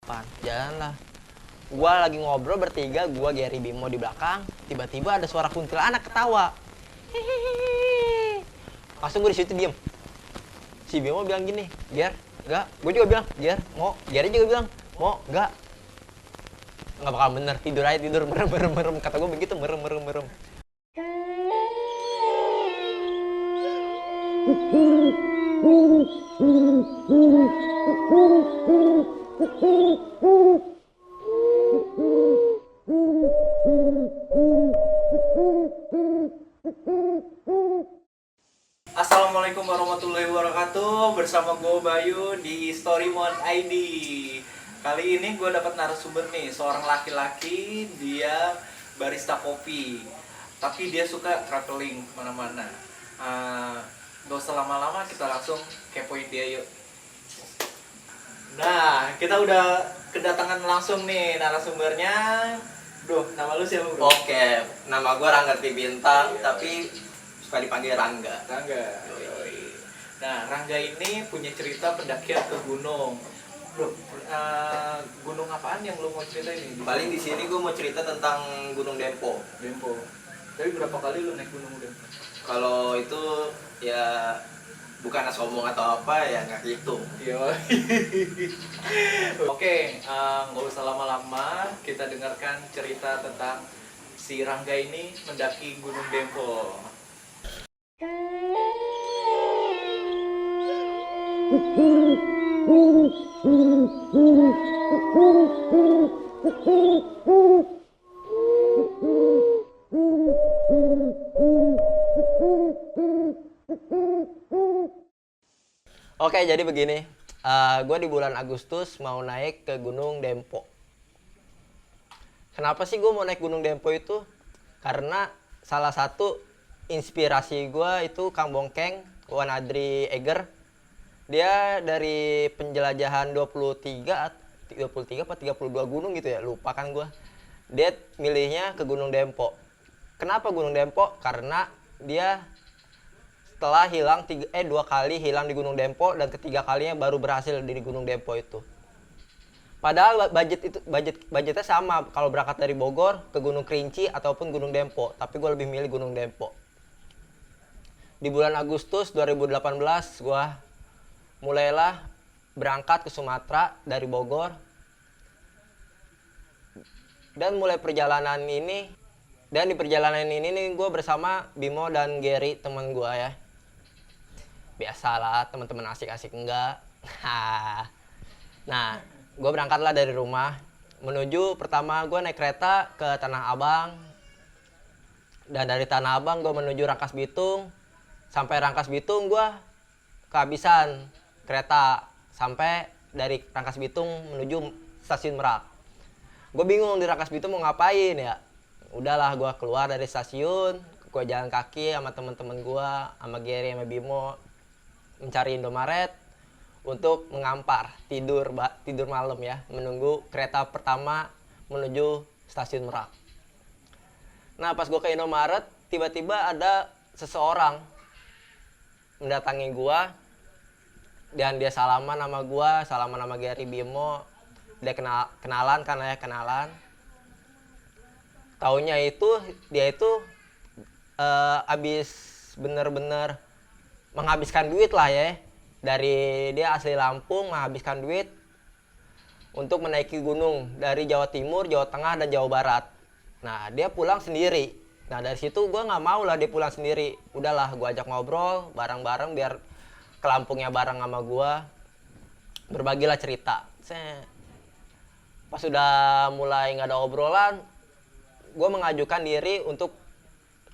depan. Jalanlah. Gua lagi ngobrol bertiga, gua Gary Bimo di belakang. Tiba-tiba ada suara kuntilanak ketawa. Hihihi. Langsung gue di situ diem. Si Bimo bilang gini, Ger, enggak. Gue juga bilang, Ger, mau. Gary juga bilang, mau, enggak. Nggak bakal bener, tidur aja, tidur, merem, merem, merem. Kata gue begitu, merem, merem, merem. Assalamualaikum warahmatullahi wabarakatuh. Bersama gue Bayu di Storymon ID. Kali ini gue dapat narasumber nih, seorang laki-laki. Dia barista kopi, tapi dia suka traveling kemana-mana. Gak usah lama-lama, kita langsung kepoin dia yuk. Nah, kita udah kedatangan langsung nih narasumbernya. Duh, nama lu siapa bro? Oke, nama gue Rangga Bintang, tapi suka dipanggil Rangga. Rangga. Nah, Rangga ini punya cerita pendakian ke gunung. Bro, gunung apaan yang lu mau cerita ini? Paling di sini gue mau cerita tentang Gunung Dempo. Dempo. Tapi berapa kali lu naik gunung Dempo? Kalau itu ya bukan sombong atau apa ya nggak hitung. Iya. Oke, nggak usah lama-lama, kita dengarkan cerita tentang si Rangga ini mendaki Gunung Dempo. Oke, jadi begini. Gue di bulan Agustus mau naik ke Gunung Dempo. Kenapa sih gue mau naik Gunung Dempo itu? Karena salah satu inspirasi gue itu Kang Bongkeng, Wan Adri Eger. Dia dari penjelajahan 23 apa 32 gunung gitu ya, lupa kan gue. Dia milihnya ke Gunung Dempo. Kenapa Gunung Dempo? Karena dia setelah hilang dua kali hilang di Gunung Dempo dan ketiga kalinya baru berhasil di Gunung Dempo itu. Padahal budgetnya sama kalau berangkat dari Bogor ke Gunung Kerinci ataupun Gunung Dempo, tapi gue lebih milih Gunung Dempo. Di bulan Agustus 2018 gue mulailah berangkat ke Sumatera dari Bogor. Dan mulai perjalanan ini, dan di perjalanan ini nih gue bersama Bimo dan Gary teman gue ya. Biasalah teman-teman asik-asik enggak. Nah, gue berangkatlah dari rumah menuju, pertama gue naik kereta ke Tanah Abang. Dan dari Tanah Abang gue menuju Rangkas Bitung. Sampai Rangkas Bitung gue kehabisan kereta, sampai dari Rangkas Bitung menuju stasiun Merak. Gue bingung di Rangkas Bitung mau ngapain ya. Udahlah gue keluar dari stasiun, gue jalan kaki sama teman-teman gue, sama Gary, sama Bimo, mencari Indomaret untuk mengampar tidur malam ya, menunggu kereta pertama menuju stasiun Merak. Nah, pas gue ke Indomaret, tiba-tiba ada seseorang mendatangi gue dan dia salaman sama gue, salaman sama Gary, Bimo. Dia kenalan kan ya, kenalan. Taunya itu dia itu habis bener-bener menghabiskan duit lah ya. Dari dia asli Lampung, menghabiskan duit untuk menaiki gunung dari Jawa Timur, Jawa Tengah, dan Jawa Barat. Nah, dia pulang sendiri. Nah, dari situ gue nggak mau lah dia pulang sendiri. Udahlah, gue ajak ngobrol bareng-bareng biar ke Lampungnya bareng sama gue. Berbagilah cerita. Pas sudah mulai nggak ada obrolan, gue mengajukan diri untuk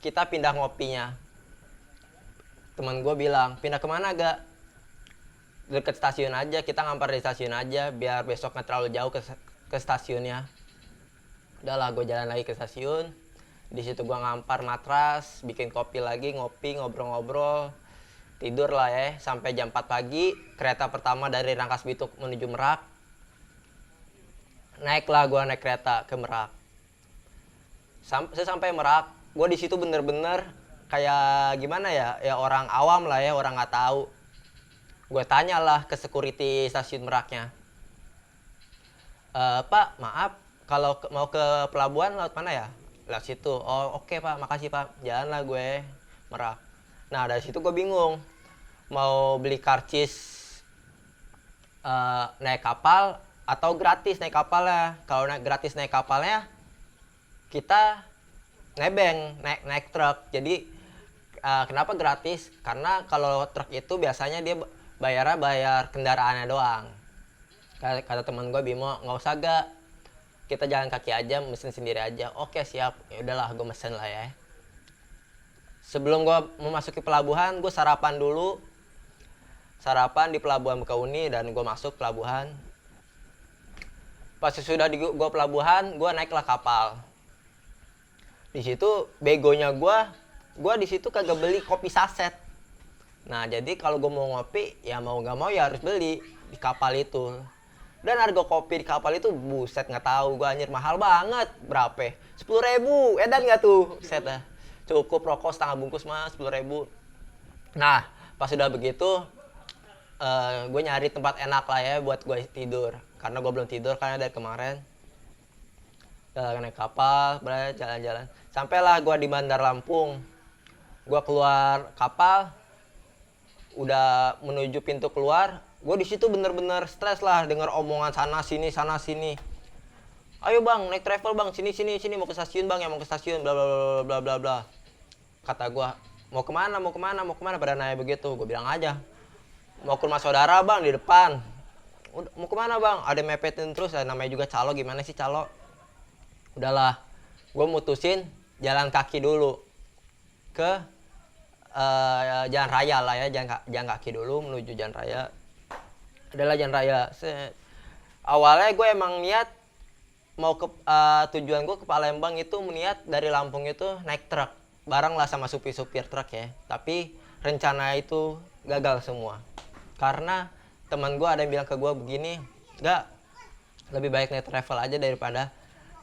kita pindah ngopinya. Teman gue bilang, pindah kemana gak? Deket stasiun aja, kita ngampar di stasiun aja biar besok nggak terlalu jauh ke stasiunnya. Udahlah, gue jalan lagi ke stasiun. Di situ gue ngampar matras, bikin kopi lagi, ngopi, ngobrol-ngobrol, tidur lah ya sampai jam 4 pagi. Kereta pertama dari Rangkas Bitung menuju Merak. Naiklah gue naik kereta ke Merak. Saya sampai Merak, gue di situ bener-bener kayak gimana ya, ya orang awam lah ya, orang nggak tahu. Gue tanyalah ke security stasiun Meraknya, Pak, maaf, kalau mau ke pelabuhan lewat mana ya? Lewat situ. Oh, oke Pak, makasih Pak. Jalan lah gue, Merak. Nah, dari situ gue bingung. Mau beli karcis naik kapal atau gratis naik kapalnya. Kalau gratis naik kapalnya, kita nebeng, naik truk. Jadi, kenapa gratis? Karena kalau truk itu biasanya dia bayar kendaraannya doang. Kata teman gue, Bimo, nggak usah gak, kita jalan kaki aja, mesin sendiri aja. Oke siap, ya udahlah gue mesen lah ya. Sebelum gue memasuki pelabuhan, gue sarapan dulu. Sarapan di pelabuhan Bakauni dan gue masuk pelabuhan. Pas sudah di gue pelabuhan, gue naiklah kapal. Di situ begonya gue di situ kagak beli kopi saset. Nah jadi kalau gue mau ngopi, ya mau nggak mau ya harus beli di kapal itu. Dan harga kopi di kapal itu buset nggak tahu gue anjir, mahal banget. Berapa? 10.000. Edan nggak tuh? Set dah. Cukup rokok setengah bungkus mah 10.000. Nah pas sudah begitu gue nyari tempat enak lah ya buat gue tidur. Karena gue belum tidur karena dari kemarin. Naik kapal, jalan-jalan. Sampailah gue di Bandar Lampung. Gue keluar kapal, udah menuju pintu keluar. Gue di situ bener-bener stres lah, dengar omongan sana sini. Ayo bang, naik travel bang, sini mau ke stasiun bang, ya mau ke stasiun, bla bla bla bla bla bla. Kata gue, mau kemana pada nanya begitu. Gue bilang aja, mau ke rumah saudara bang di depan. Udah, mau kemana bang? Ada mepetin terus, namanya juga calo, gimana sih calo? Udahlah, gue mutusin jalan kaki dulu ke jalan raya lah ya, jalan kaki dulu menuju jalan raya. Adalah jalan raya. Awalnya gue emang niat mau ke tujuan gue ke Palembang itu niat dari Lampung itu naik truk bareng lah sama supir truk ya. Tapi rencana itu gagal semua karena teman gue ada yang bilang ke gue begini, enggak, lebih baik naik travel aja daripada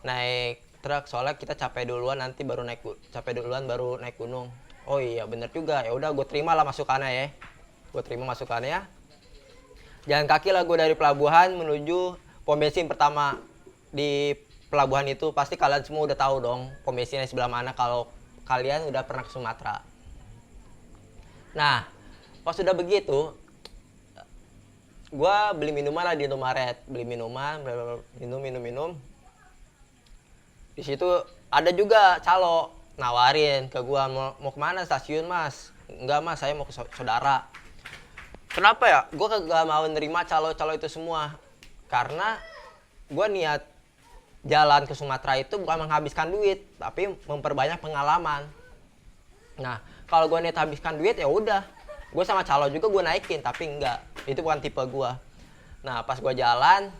naik truk, soalnya kita capek duluan nanti baru naik gunung. Oh iya bener juga, ya udah gue terima lah masukannya ya. Jalan kaki lah gue dari pelabuhan menuju pom bensin pertama di pelabuhan itu. Pasti kalian semua udah tahu dong pom bensinnya sebelah mana kalau kalian udah pernah ke Sumatera. Nah, pas sudah begitu, gue beli minuman lah di Indomaret. Minum. Di situ ada juga calo nawarin ke gue, mau kemana, stasiun mas? Enggak mas, saya mau ke saudara. Kenapa ya? Gue kagak mau nerima calo-calo itu semua. Karena gue niat jalan ke Sumatera itu bukan menghabiskan duit, tapi memperbanyak pengalaman. Nah, kalau gue niat habiskan duit ya udah. Gue sama calo juga gue naikin, tapi enggak. Itu bukan tipe gue. Nah, pas gue jalan,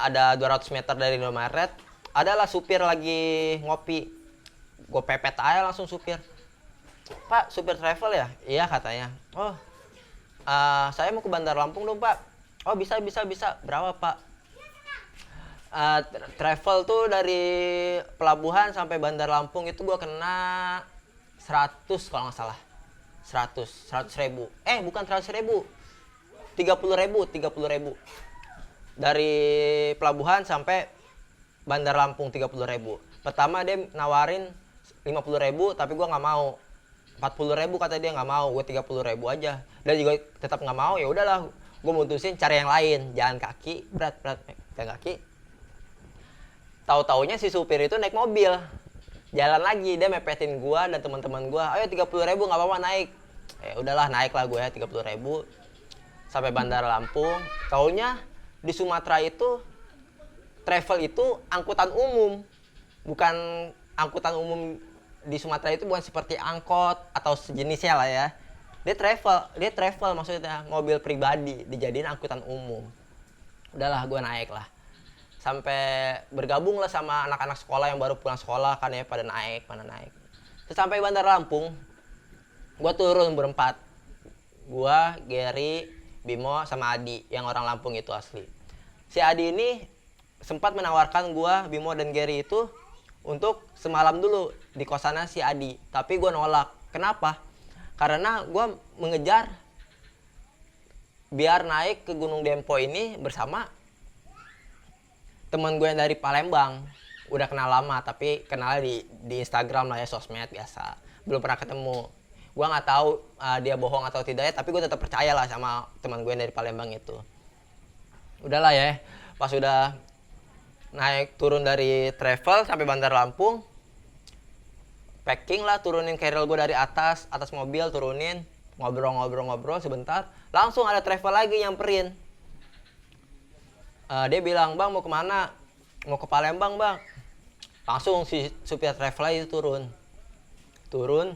ada 200 meter dari Indomaret, adalah supir lagi ngopi. Gue pepet aja langsung supir. Pak, supir travel ya? Iya katanya. Oh, saya mau ke Bandar Lampung dong pak. Oh bisa. Berapa pak? Travel tuh dari pelabuhan sampai Bandar Lampung itu gua kena 100 kalau nggak salah. 100 ribu. Bukan 100 ribu. 30 ribu. Dari pelabuhan sampai Bandar Lampung 30 ribu. Pertama dia nawarin 50 ribu tapi gua nggak mau. 40 ribu kata dia, nggak mau, gue 30 ribu aja. Dan juga tetap nggak mau, ya udahlah, gue mutusin cari yang lain, jalan kaki, berat jalan kaki. Tahu-taunya si supir itu naik mobil, jalan lagi, dia mepetin gue dan teman-teman gue, ayo 30 ribu nggak apa-apa naik. Ya udahlah naik lah gue ya 30 ribu sampai Bandar Lampung. Taunya di Sumatera itu travel itu angkutan umum, bukan angkutan umum. Di Sumatera itu bukan seperti angkot atau sejenisnya lah ya. Dia travel maksudnya mobil pribadi dijadiin angkutan umum. Udahlah gue naik lah. Sampai bergabung lah sama anak-anak sekolah yang baru pulang sekolah kan ya, pada naik. Terus sampai Bandar Lampung, gue turun berempat. Gue, Gary, Bimo sama Adi yang orang Lampung itu asli. Si Adi ini sempat menawarkan gue, Bimo dan Gary itu untuk semalam dulu di kosannya si Adi, tapi gue nolak. Kenapa? Karena gue mengejar biar naik ke Gunung Dempo ini bersama teman gue yang dari Palembang, udah kenal lama tapi kenal di Instagram lah ya, sosmed biasa, belum pernah ketemu. Gue nggak tahu dia bohong atau tidak ya, tapi gue tetap percaya lah sama teman gue yang dari Palembang itu. Udahlah ya, pas udah naik turun dari travel sampai Bandar Lampung, packing lah, turunin carrier gue dari atas mobil, turunin, ngobrol sebentar, langsung ada travel lagi nyamperin. Dia bilang, "Bang, mau kemana?" "Mau ke Palembang, Bang." Langsung si supir travel itu turun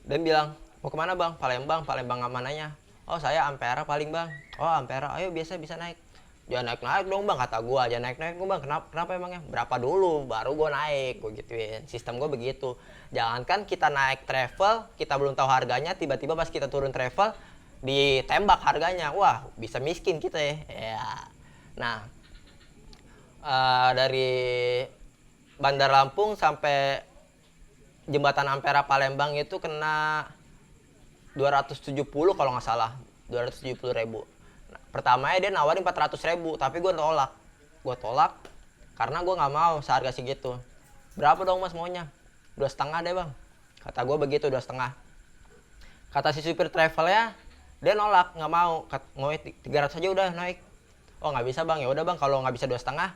dan bilang, "Mau kemana, Bang?" "Palembang." "Palembang mananya?" "Oh, saya Ampera paling, Bang." "Oh, Ampera, ayo bisa naik." "Jangan naik Dong, Bang," kata gua. "Jangan naik dong, Bang." Kenapa emangnya?" "Berapa dulu baru gua naik," gua gituin. Sistem gua begitu. Jangankan kita naik travel, kita belum tahu harganya, tiba-tiba pas kita turun travel ditembak harganya. Wah, bisa miskin kita ya. Ya. Nah, dari Bandar Lampung sampai jembatan Ampera Palembang itu kena 270 kalau nggak salah, 270.000. Nah, pertamanya dia nawarin 400.000, tapi gue tolak karena gue nggak mau seharga segitu. "Berapa dong Mas maunya?" 2,5 deh Bang, kata gue begitu, 2,5. Kata si supir travelnya, dia nolak, nggak mau, mau 300 aja udah naik. "Oh nggak bisa Bang." "Ya udah Bang, kalau nggak bisa 2,5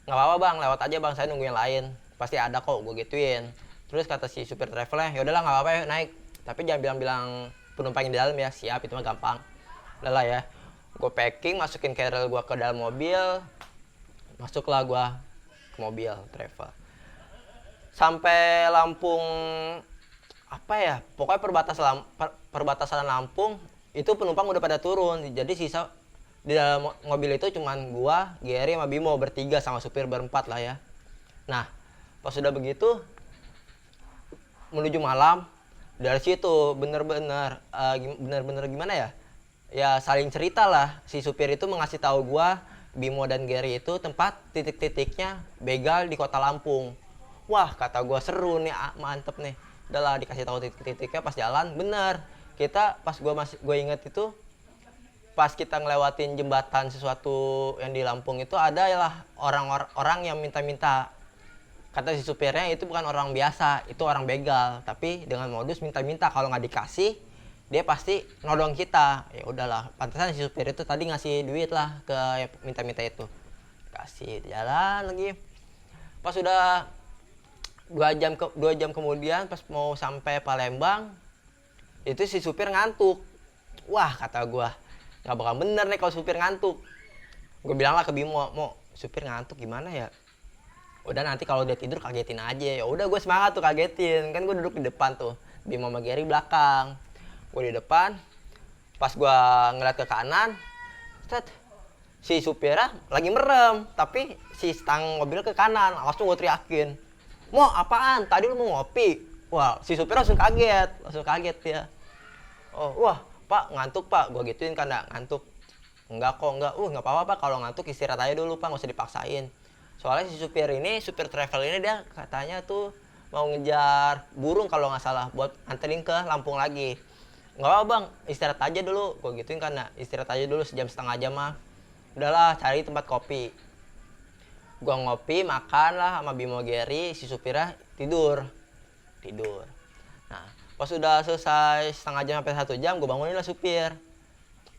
nggak apa-apa Bang, lewat aja Bang, saya nunggu yang lain, pasti ada kok," gue gituin. Terus kata si supir travelnya, "Ya udahlah nggak apa-apa ya, naik, tapi jangan bilang-bilang penumpang yang di dalam ya." "Siap, itu mah gampang." Udah lah ya, gue packing, masukin carrier gue ke dalam mobil, masuklah gue ke mobil travel. Sampai Lampung, apa ya, pokoknya perbatasan Lampung itu penumpang udah pada turun, jadi sisa di dalam mobil itu cuman gua, Gary sama Bimo bertiga sama supir berempat lah ya. Nah, pas sudah begitu menuju malam, dari situ bener-bener gimana ya? Ya saling cerita lah. Si supir itu mengasih tahu gua, Bimo dan Gary itu tempat titik-titiknya begal di Kota Lampung. Wah, kata gua seru nih, mantep nih. Udahlah dikasih tahu titik-titiknya pas jalan, bener. Kita pas gue inget itu pas kita ngelewatin jembatan sesuatu yang di Lampung itu adalah orang yang minta-minta. Kata si supirnya itu bukan orang biasa, itu orang begal, tapi dengan modus minta-minta, kalau nggak dikasih dia pasti nodong kita. Ya udahlah, pantesan si supir itu tadi ngasih duit lah ke yang minta-minta itu. Kasih jalan lagi. Pas sudah 2 jam kemudian pas mau sampai Palembang, itu si supir ngantuk. Wah, kata gua, nggak bakal bener nih kalau supir ngantuk. Gue bilang lah ke Bimo, "Mau supir ngantuk gimana ya?" "Udah nanti kalau dia tidur kagetin aja." Ya udah, gue semangat tuh kagetin, kan gue duduk di depan tuh, Bimo sama Gary belakang, gue di depan. Pas gue ngeliat ke kanan, si supirnya lagi merem, tapi si stang mobil ke kanan. Langsung gue teriakin, "Mau apaan? Tadi lu mau ngopi?" Wah, si supir langsung kaget ya. "Oh, wah Pak, ngantuk Pak," gue gituin kan, ngantuk. "Enggak kok, enggak. Nggak apa-apa Pak, kalau ngantuk istirahat aja dulu Pak, nggak usah dipaksain." Soalnya si supir travel ini dia katanya tuh mau ngejar burung kalau nggak salah, buat anterin ke Lampung lagi. "Nggak apa Bang, istirahat aja dulu," gue gituin kan, istirahat aja dulu sejam setengah jam mah. Udahlah, cari tempat kopi. Gue ngopi, makan lah sama Bimo Gary, si supirnya tidur. Nah, pas sudah selesai setengah jam sampai 1 jam, gue bangunin lah supir.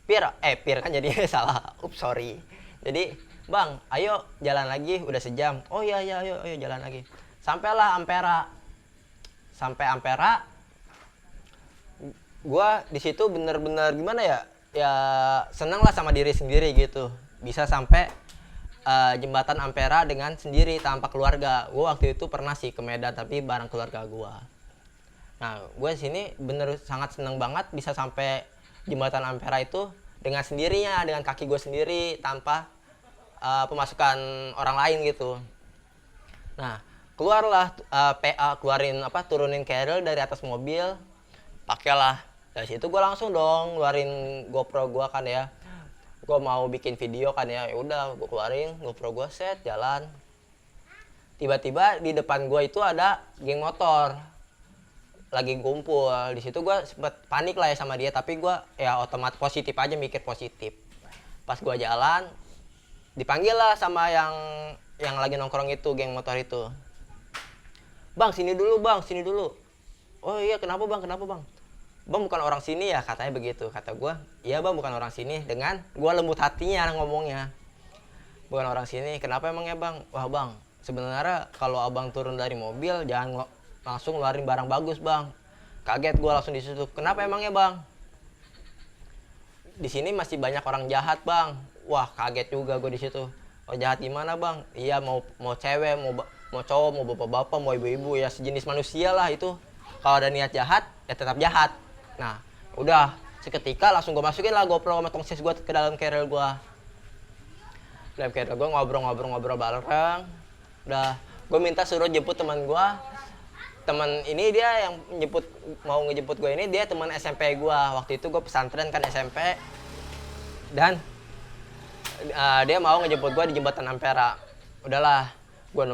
Pir kan jadi salah. Sorry. Jadi, "Bang, ayo jalan lagi, udah sejam." "Oh iya, ayo jalan lagi." Sampailah Ampera. Sampai Ampera, gue di situ bener-bener gimana ya? Ya seneng lah sama diri sendiri gitu. Bisa sampai jembatan Ampera dengan sendiri tanpa keluarga. Gue waktu itu pernah sih ke Medan tapi bareng keluarga gue. Nah, gue sini bener sangat seneng banget bisa sampai jembatan Ampera itu dengan sendirinya, dengan kaki gue sendiri tanpa pemasukan orang lain gitu. Nah, keluarlah keluarin turunin carrier dari atas mobil, pakailah. Dari situ gue langsung dong keluarin GoPro gue kan ya. Gue mau bikin video kan ya. Ya udah, gue keluarin GoPro gue, set jalan. Tiba-tiba di depan gue itu ada geng motor lagi kumpul. Di situ gue sempet panik lah ya sama dia, tapi gue ya otomatis positif aja, mikir positif. Pas gue jalan, dipanggil lah sama yang lagi nongkrong itu, geng motor itu. Bang, sini dulu bang, sini dulu. Oh iya, kenapa bang, kenapa bang? Bang bukan orang sini ya, katanya begitu. Kata gue, iya bang bukan orang sini. Dengan gue lembut hatinya ngomongnya. Bukan orang sini, kenapa emangnya bang? Wah bang, sebenarnya kalau abang turun dari mobil jangan langsung ngeluarin barang bagus bang. Kaget gue langsung di situ. Kenapa emangnya bang? Di sini masih banyak orang jahat bang. Wah kaget juga gue di situ. Oh jahat gimana bang? Iya mau cewek, mau cowok, mau bapak-bapak, mau ibu-ibu, ya sejenis manusia lah itu. Kalau ada niat jahat, ya tetap jahat. Nah, udah seketika langsung gue masukin lah GoPro sama tongsis gue ke dalam carrier gue. Dalam carrier gue ngobrol-ngobrol bareng. Udah, gue minta suruh jemput teman gue. Teman ini dia yang mau ngejemput gue ini, dia teman SMP gue. Waktu itu gue pesantren kan SMP. Dan dia mau ngejemput gue di Jembatan Ampera. Udahlah, gue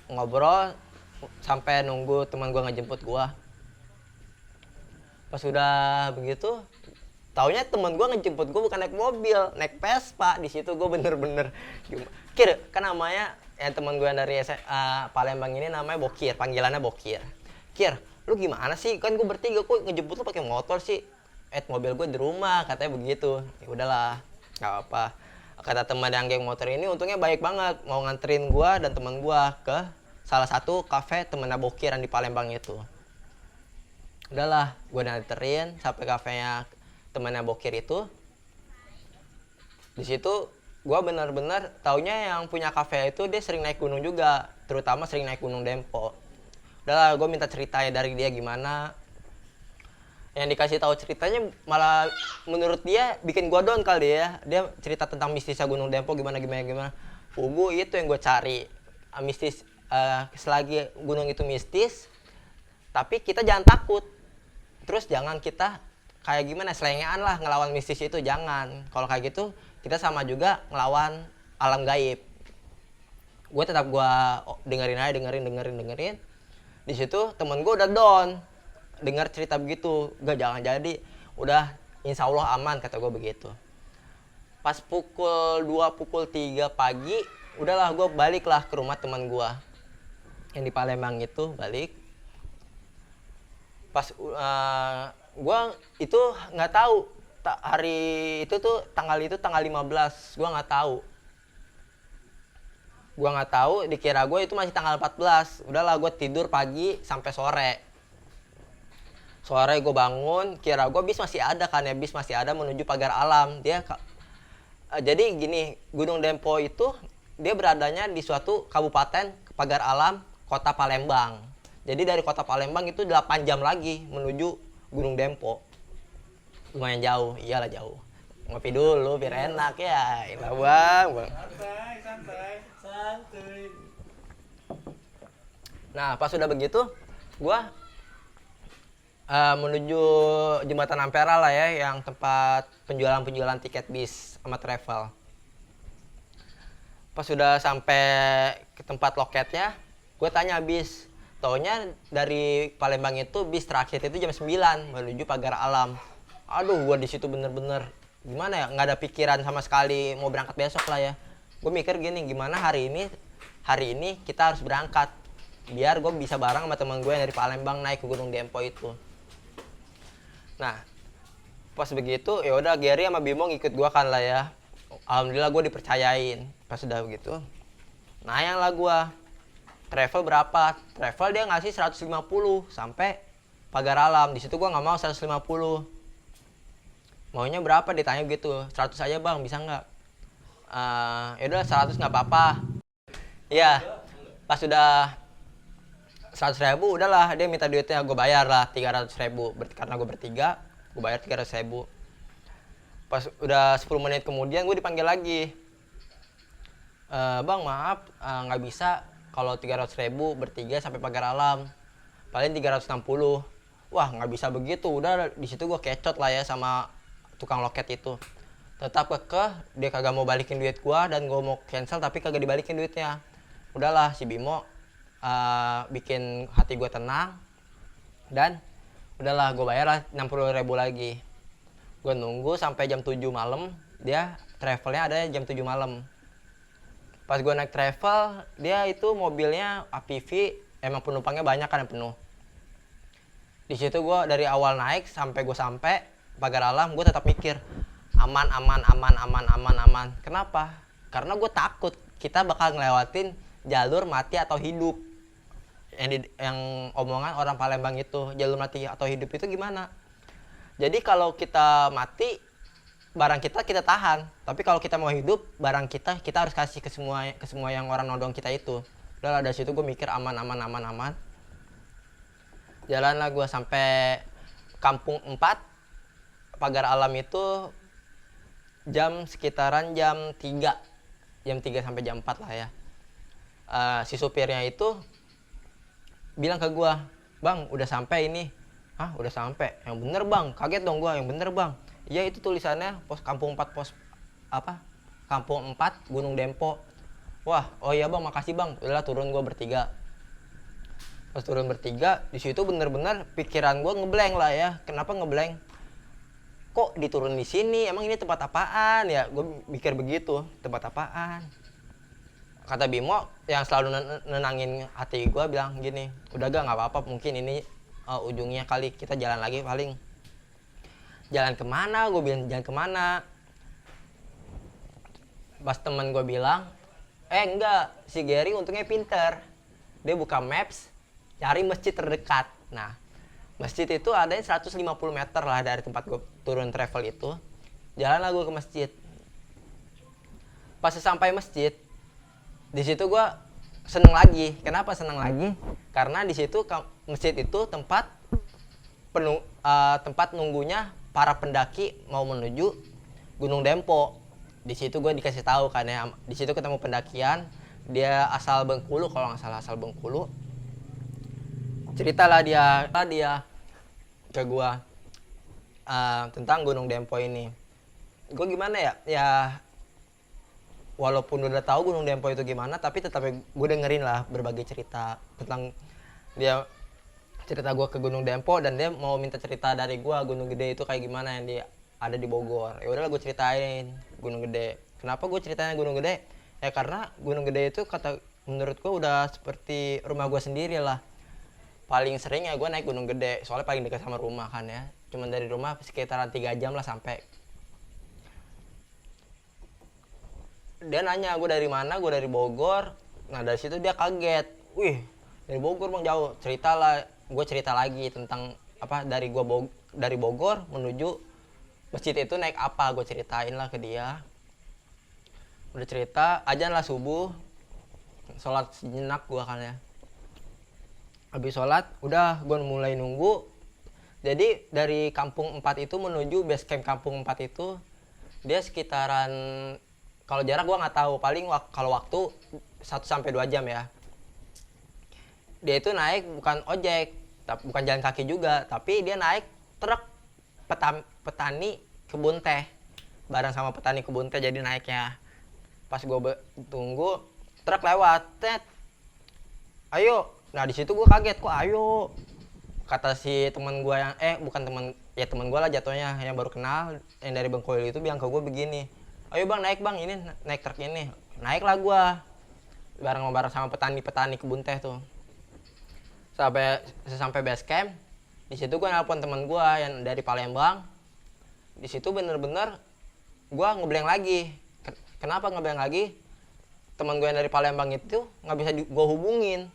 ngobrol sampai nunggu teman gue ngejemput gue. Pas udah begitu, taunya teman gue ngejemput gue bukan naik mobil, naik Vespa. Di situ gue bener-bener Kir, kan namanya yang teman gue yang dari Palembang ini namanya Bokir, panggilannya Bokir. Kir, lu gimana sih? Kan gue bertiga, kok ngejemput lu pakai motor sih? Mobil gue di rumah, katanya begitu. Ya udahlah, nggak apa. Kata teman yang geng motor ini untungnya baik banget, mau nganterin gue dan teman gue ke salah satu kafe temennya Bokir yang di Palembang itu. Udahlah, gue nganterin sampai kafenya temannya Bokir itu. Di situ gue benar-benar taunya yang punya kafe itu dia sering naik gunung juga, terutama sering naik Gunung Dempo. Udahlah, gue minta ceritanya dari dia gimana. Yang dikasih tahu ceritanya malah menurut dia bikin gue down kali ya. Dia cerita tentang mistisnya Gunung Dempo gimana. Itu yang gue cari. Mistis, selagi gunung itu mistis, tapi kita jangan takut. Terus jangan kita kayak gimana selengean lah ngelawan mistis itu, jangan. Kalau kayak gitu kita sama juga ngelawan alam gaib. Gue tetap dengerin. Di situ temen gue udah down dengar cerita begitu. Gak, jangan jadi, udah insya Allah aman, kata gue begitu. Pas pukul 2, pukul 3 pagi, udahlah gue baliklah ke rumah teman gue yang di Palembang itu, balik. Pas gue itu nggak tahu hari itu tuh tanggal 15, gue nggak tahu, dikira gue itu masih tanggal 14. Udahlah, gue tidur pagi sampai sore gue bangun, kira gue bis masih ada menuju Pagar Alam. Jadi gini, Gunung Dempo itu dia beradanya di suatu kabupaten Pagar Alam, kota Palembang. Jadi dari kota Palembang itu 8 jam lagi menuju Gunung Dempo. Lumayan jauh, iyalah jauh. Ngopi dulu biar enak ya. Ilah bang. Santai. Nah, pas udah begitu, gua menuju Jembatan Ampera lah ya, yang tempat penjualan tiket bis sama travel. Pas sudah sampai ke tempat loketnya, gue tanya bis. Taunya dari Palembang itu bis terakhir itu jam 9 menuju Pagar Alam. Aduh, gue di situ bener-bener gimana ya, nggak ada pikiran sama sekali mau berangkat besok lah ya. Gue mikir gini, gimana hari ini kita harus berangkat biar gue bisa bareng sama teman gue yang dari Palembang naik ke Gunung Dempo itu. Nah, pas begitu ya udah Gary sama Bimo ngikut gue kan lah ya. Alhamdulillah gue dipercayain. Pas udah begitu, nanya lah gue. Travel berapa? Travel dia ngasih 150 sampai Pagar Alam. Di situ gua nggak mau 150. Maunya berapa? Ditanya gitu. 100 aja bang, bisa nggak? Ya udah 100 nggak apa-apa. Iya. Pas sudah 100.000, udahlah dia minta duitnya, gue bayar lah 300.000. Karena gue bertiga, gue bayar 300.000. Pas udah 10 menit kemudian gue dipanggil lagi. Bang maaf, nggak bisa. Kalau 300.000 bertiga sampai Pagar Alam, paling 360. Wah nggak bisa begitu. Udah di situ gue kecot lah ya sama tukang loket itu. Tetap dia kagak mau balikin duit gue, dan gue mau cancel tapi kagak dibalikin duitnya. Udahlah si Bimo bikin hati gue tenang, dan udahlah gue bayar lah 60.000 lagi. Gue nunggu sampai jam 7 malam, dia travelnya ada jam 7 malam. Pas gue naik travel, dia itu mobilnya APV, emang penumpangnya banyak kan, yang penuh. Di situ gue dari awal naik sampai gue sampai pagar alam, gue tetap mikir aman. Kenapa? Karena gue takut kita bakal ngelewatin jalur mati atau hidup. Yang omongan orang Palembang itu, jalur mati atau hidup itu gimana? Jadi kalau kita mati, barang kita tahan, tapi kalau kita mau hidup, barang kita harus kasih ke semua yang orang nodong kita itu. Udah lah, dari situ gue mikir aman. Jalanlah gue sampai Kampung 4 pagar alam itu sekitaran jam 3 sampai jam 4 lah ya. Si supirnya itu bilang ke gue, bang udah sampai ini. Hah, udah sampai? Yang bener bang, kaget dong gue, yang bener bang. Iya, itu tulisannya Kampung 4 Kampung 4 Gunung Dempo. Wah, oh iya bang, makasih bang. Udahlah, turun gue bertiga. Pas turun bertiga, di situ bener-bener pikiran gue ngeblank lah ya. Kenapa ngeblank? Kok diturun di sini? Emang ini tempat apaan ya? Gue mikir begitu, tempat apaan? Kata Bimo yang selalu nenangin hati gue bilang gini, udah gak apa-apa, mungkin ini ujungnya kali, kita jalan lagi paling. Jalan kemana? Gue bilang jalan kemana? Pas temen gue bilang, enggak, si Gary untungnya pinter. Dia buka maps, cari masjid terdekat. Nah, masjid itu ada 150 meter lah dari tempat gue turun travel itu. Jalanlah gue ke masjid. Pas sampai masjid, di situ gue seneng lagi. Kenapa seneng lagi? Karena di situ masjid itu tempat nunggunya para pendaki mau menuju Gunung Dempo. Di situ gue dikasih tahu kan ya, di situ ketemu pendakian, dia asal Bengkulu kalau nggak salah, asal Bengkulu. Ceritalah dia ke gue tentang Gunung Dempo ini. Gue gimana ya? Ya walaupun udah tahu Gunung Dempo itu gimana, tapi tetap gue dengerin lah berbagai cerita tentang dia, cerita gue ke Gunung Dempo, dan dia mau minta cerita dari gue Gunung Gede itu kayak gimana yang ada di Bogor. Ya udahlah, gue ceritain Gunung Gede. Kenapa gue ceritanya Gunung Gede? Ya karena Gunung Gede itu menurut gue udah seperti rumah gue sendiri lah. Paling sering ya gue naik Gunung Gede, soalnya paling dekat sama rumah kan ya. Cuman dari rumah sekitaran 3 jam lah sampai. Dia nanya gue dari mana, gue dari Bogor. Nah dari situ dia kaget, wih dari Bogor bang, jauh. Gue cerita lagi tentang dari Bogor menuju masjid itu naik apa, gue ceritain lah ke dia. Udah cerita, azan lah subuh, sholat sejenak gue kan ya. Habis sholat, udah gue mulai nunggu. Jadi dari Kampung 4 itu menuju base camp Kampung 4 itu dia sekitaran, kalau jarak gue nggak tahu, paling kalau waktu 1-2 jam ya. Dia itu naik bukan ojek, bukan jalan kaki juga, tapi dia naik truk petani kebun teh, bareng sama petani kebun teh. Jadi naiknya pas gue tunggu truk lewat, ayo. Nah di situ gue kaget, kok ayo. Kata si teman gue yang bukan teman gue lah jatuhnya, yang baru kenal, yang dari Bengkulu itu bilang ke gue begini, ayo bang, naik bang, ini naik truk ini. Naiklah gue bareng sama petani kebun teh tuh. Sampai base camp, di situ gue nelpon teman gue yang dari Palembang. Di situ bener-bener gue ngeblank lagi. Kenapa ngeblank lagi? Teman gue yang dari Palembang itu nggak bisa gue hubungin.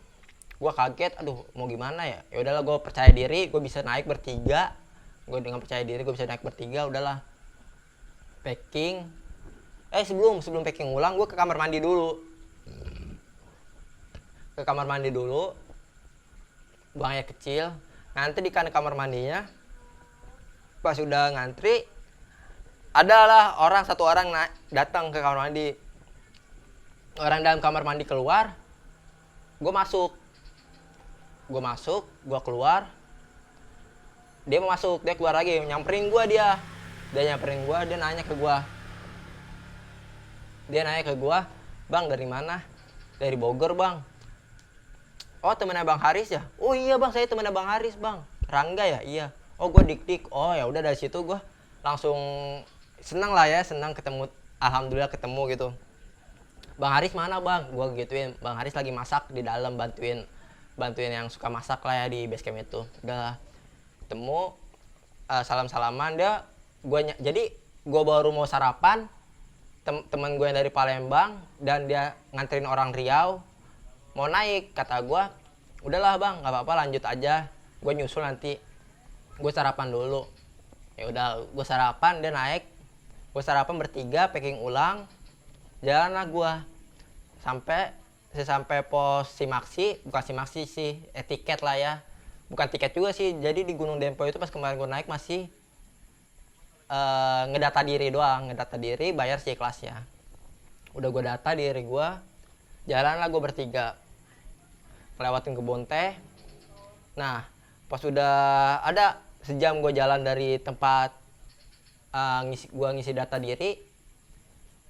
Gue kaget, aduh mau gimana ya? Ya udahlah, gue percaya diri, gue bisa naik bertiga. Gue dengan percaya diri gue bisa naik bertiga, udahlah. Packing. Sebelum packing ulang, gue ke kamar mandi dulu. Buang air kecil. Ngantri di kamar mandinya. Pas udah ngantri, adalah satu orang datang ke kamar mandi. Orang dalam kamar mandi keluar, gue masuk, gue keluar. Dia mau masuk, dia keluar lagi, nyamperin gue dia. Dia nanya ke gue. Bang, dari mana? Dari Bogor bang. Oh, temennya Bang Haris ya? Oh iya bang, saya temennya Bang Haris bang. Rangga ya? Iya. Oh, gue dik. Oh ya udah, dari situ gue langsung senang lah ya, senang ketemu alhamdulillah ketemu gitu. Bang Haris mana bang? Gue gituin. Bang Haris lagi masak di dalam, bantuin yang suka masak lah ya di base camp itu. Udah ketemu, salam-salaman dia. Jadi gue baru mau sarapan, teman gue yang dari Palembang dan dia nganterin orang Riau mau naik. Kata gue, udahlah bang, nggak apa-apa lanjut aja. Gue nyusul nanti. Gue sarapan dulu. Ya udah, gue sarapan, dia naik. Gue sarapan bertiga, packing ulang. Jalan lah gue sampai pos Simaksi, bukan Simaksi sih, tiket lah ya, bukan tiket juga sih. Jadi di Gunung Dempo itu pas kemarin gue naik masih ngedata diri doang, bayar sih kelasnya. Udah gue data diri gue, jalan lah gue bertiga, lewatin kebun teh. Nah pas udah ada sejam gue jalan dari tempat ngisi data diri,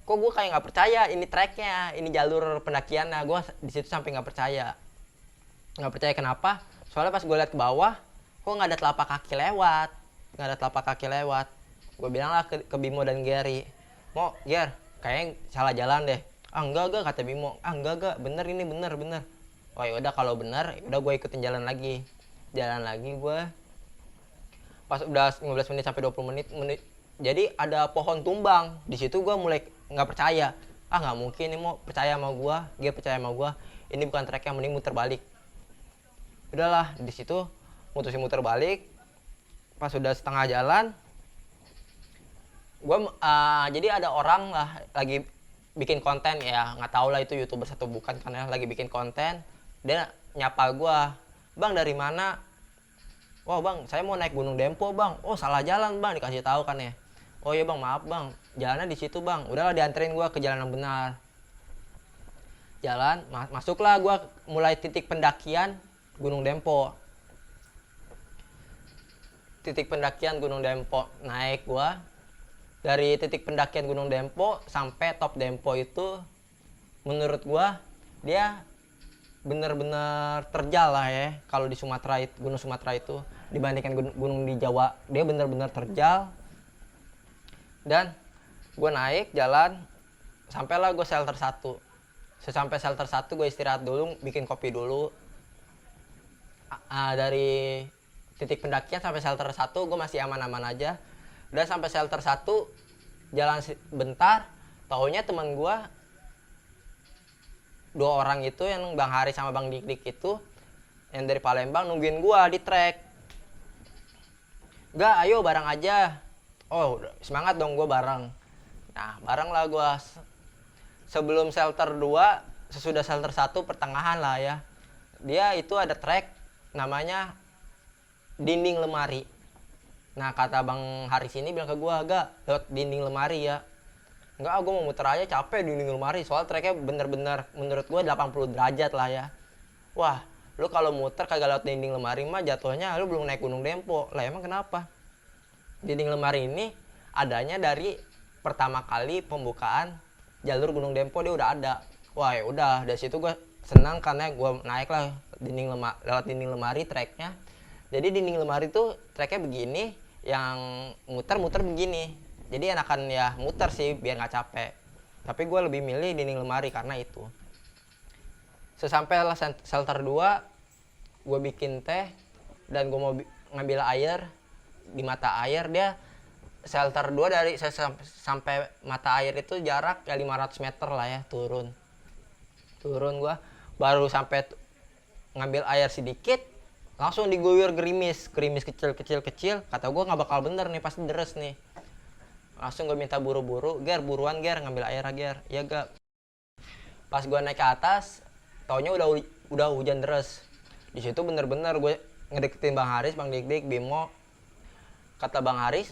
kok gue kayak nggak percaya ini treknya, ini jalur pendakiannya. Gue di situ sampai nggak percaya kenapa? Soalnya pas gue lihat ke bawah, kok nggak ada telapak kaki lewat. Gue bilang lah ke Bimo dan Gary, mau Ger, kayaknya salah jalan deh. Enggak kata Bimo. Enggak bener, ini bener. Oh ya udah, kalau bener udah gue ikutin jalan lagi gue. Pas udah 15 menit sampai 20 menit, jadi ada pohon tumbang. Di situ gue mulai nggak percaya. Nggak mungkin ini mau percaya sama gue, dia percaya sama gue. Ini bukan trek yang, mending muter balik. Udahlah, di situ mutusin muter balik. Pas sudah setengah jalan, gue jadi ada orang lah lagi bikin konten ya, nggak tahu lah itu YouTuber atau bukan, karena lagi bikin konten. Dia nyapa gue, bang dari mana? Wah bang, saya mau naik Gunung Dempo bang. Oh salah jalan bang, dikasih tahu kan ya. Oh iya bang, maaf bang, jalannya di situ bang. Udahlah, dianterin gue ke jalan yang benar. Jalan, masuklah gue mulai titik pendakian Gunung Dempo. Naik gue. Dari titik pendakian Gunung Dempo sampai top Dempo itu, menurut gue dia bener-bener terjal lah ya. Kalau di Sumatera itu, Gunung Sumatera itu dibandingkan gunung di Jawa, dia bener-bener terjal. Dan gue naik jalan, sampailah gue shelter 1. Sesampai shelter 1 gue istirahat dulu, bikin kopi dulu. Dari titik pendakian sampai shelter 1 gue masih aman-aman aja. Udah sampai shelter 1, jalan bentar, taunya teman gue 2 orang itu, yang Bang Hari sama Bang Dik itu, yang dari Palembang, nungguin gue di trek. Enggak, ayo bareng aja. Oh semangat dong gue bareng. Nah bareng lah gue. Sebelum shelter 2, sesudah shelter 1 pertengahan lah ya, dia itu ada trek namanya Dinding Lemari. Nah kata Bang Haris ini bilang ke gue, agak lewat Dinding Lemari ya. Enggak, gue mau muter aja, capek Dinding Lemari. Soal treknya bener-bener menurut gue 80 derajat lah ya. Wah, lu kalau muter kagak lewat Dinding Lemari mah jatuhnya lu belum naik Gunung Dempo. Lah emang kenapa? Dinding Lemari ini adanya dari pertama kali pembukaan jalur Gunung Dempo, dia udah ada. Wah ya udah, dari situ gue senang karena gue naik lah lewat Dinding Lemari treknya. Jadi Dinding Lemari tuh treknya begini, yang muter-muter begini. Jadi enakan ya muter sih biar nggak capek. Tapi gue lebih milih Dinding Lemari karena itu. Sesampailah shelter 2, gue bikin teh dan gue mau ngambil air. Di mata air, dia shelter 2 dari sampai mata air itu jarak ya 500 meter lah ya, turun gue baru sampai ngambil air sedikit, langsung diguyur gerimis kecil. Kata gue nggak bakal bener nih, pasti deres nih. Langsung gue minta buru-buru, Ger buruan Ger, ngambil air Ger. Ya gak. Pas gue naik ke atas, taunya udah hujan deres. Di situ bener-bener gue ngedeketin Bang Haris, Bang Dik, Bimo. Kata Bang Haris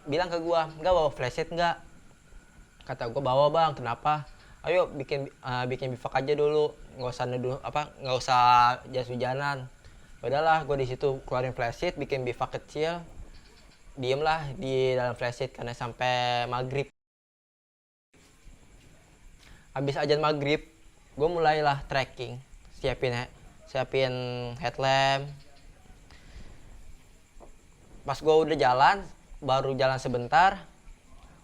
bilang ke gue, enggak bawa flashlight enggak? Kata gue bawa bang, kenapa? Ayo bikin bivak aja dulu, nggak usah jas hujanan. Udahlah, gue di situ keluarin flashlight, bikin bivak kecil, diem lah di dalam flashlight karena sampai maghrib. Habis azan maghrib, gue mulailah trekking, siapin headlamp. Pas gue udah jalan, baru jalan sebentar,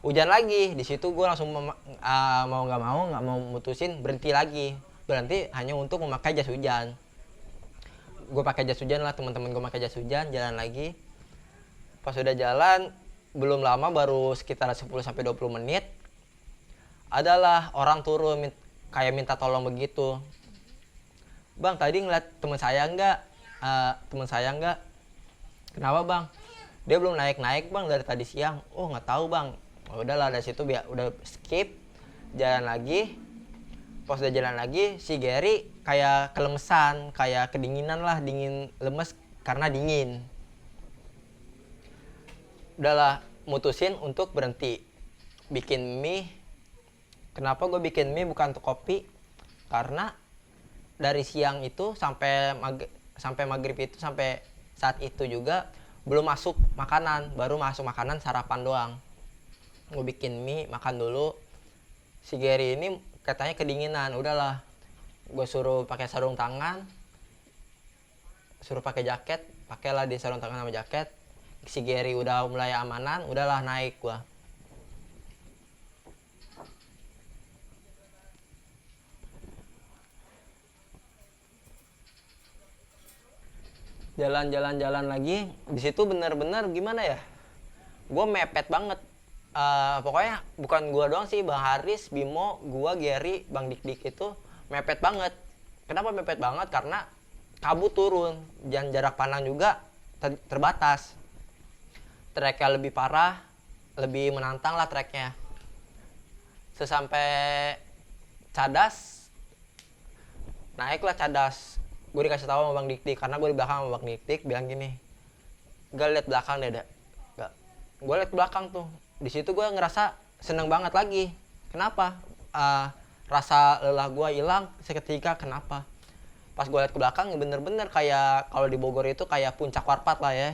Hujan lagi. Di situ gue langsung mau nggak mau mutusin berhenti lagi. Berhenti hanya untuk memakai jas hujan. Gue pakai jas hujan lah, teman-teman gue pakai jas hujan, jalan lagi. Pas udah jalan, belum lama, baru sekitar 10-20 menit, adalah orang turun kayak minta tolong begitu. Bang, tadi ngeliat teman saya nggak? Kenapa bang? Dia belum naik bang dari tadi siang. Oh nggak tahu bang. Oh, udahlah dari situ udah skip, jalan lagi. Pas udah jalan lagi, si Gary kayak kelemesan, kayak kedinginan lah, dingin, lemes karena dingin. Udahlah, mutusin untuk berhenti bikin mie. Kenapa gue bikin mie bukan untuk kopi? Karena dari siang itu sampai maghrib itu, sampai saat itu juga belum masuk makanan, baru masuk makanan sarapan doang. Gue bikin mie, makan dulu. Si Gary ini katanya kedinginan, udahlah gue suruh pakai sarung tangan, suruh pakai jaket, pakailah di sarung tangan sama jaket. Si Gary udah mulai amanan, udahlah naik gua. Jalan lagi, di situ bener-bener gimana ya, gue mepet banget. Pokoknya bukan gue doang sih, Bang Haris, Bimo, gue, Gary, Bang Dik itu mepet banget. Kenapa mepet banget? Karena kabut turun, dan jarak pandang juga terbatas. Treknya lebih parah, lebih menantang lah treknya. Sesampai Cadas, naiklah Cadas. Gue dikasih tahu sama Bang Dik, karena gue di belakang sama Bang Dik, bilang gini, gak liat belakang deh, gak. Gue liat belakang tuh. Di situ gue ngerasa seneng banget lagi. Kenapa? Rasa lelah gue hilang seketika. Kenapa? Pas gue liat ke belakang, bener-bener kayak kalau di Bogor itu kayak puncak Warpat lah ya.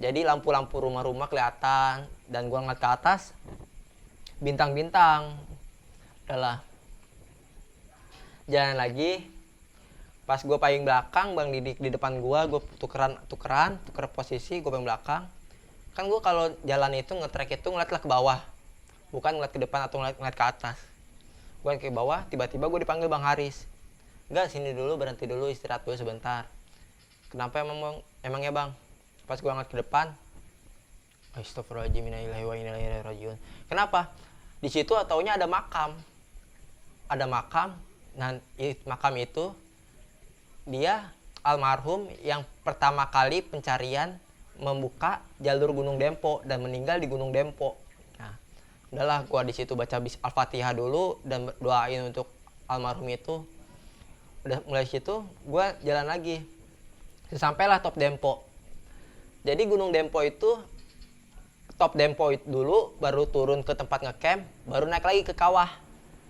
Jadi lampu-lampu rumah-rumah kelihatan, dan gue ngeliat ke atas, bintang-bintang. Udahlah, jalan lagi. Pas gue paling belakang, Bang Didik di depan gue tukeran posisi, gue paling belakang. Kan gue kalau jalan itu ngetrek itu ngeliatlah ke bawah, bukan ngeliat ke depan atau ngeliat ke atas. Gue ke bawah, tiba-tiba gue dipanggil Bang Haris. Enggak, sini dulu, berhenti dulu, istirahat dulu sebentar. Kenapa emangnya bang? Pas gue ngeliat ke depan, astagfirullahaladzim, innalillahi wa inna ilaihi rajiun. Kenapa? Di situ taunya ada makam. Ada makam. Nah, makam itu dia almarhum yang pertama kali pencarian membuka jalur Gunung Dempo dan meninggal di Gunung Dempo. Nah, udahlah gua di situ baca Al-Fatihah dulu dan doain untuk almarhum itu. Udah mulai situ gua jalan lagi. Sampailah top Dempo. Jadi Gunung Dempo itu top Dempo itu dulu, baru turun ke tempat ngecamp, baru naik lagi ke kawah.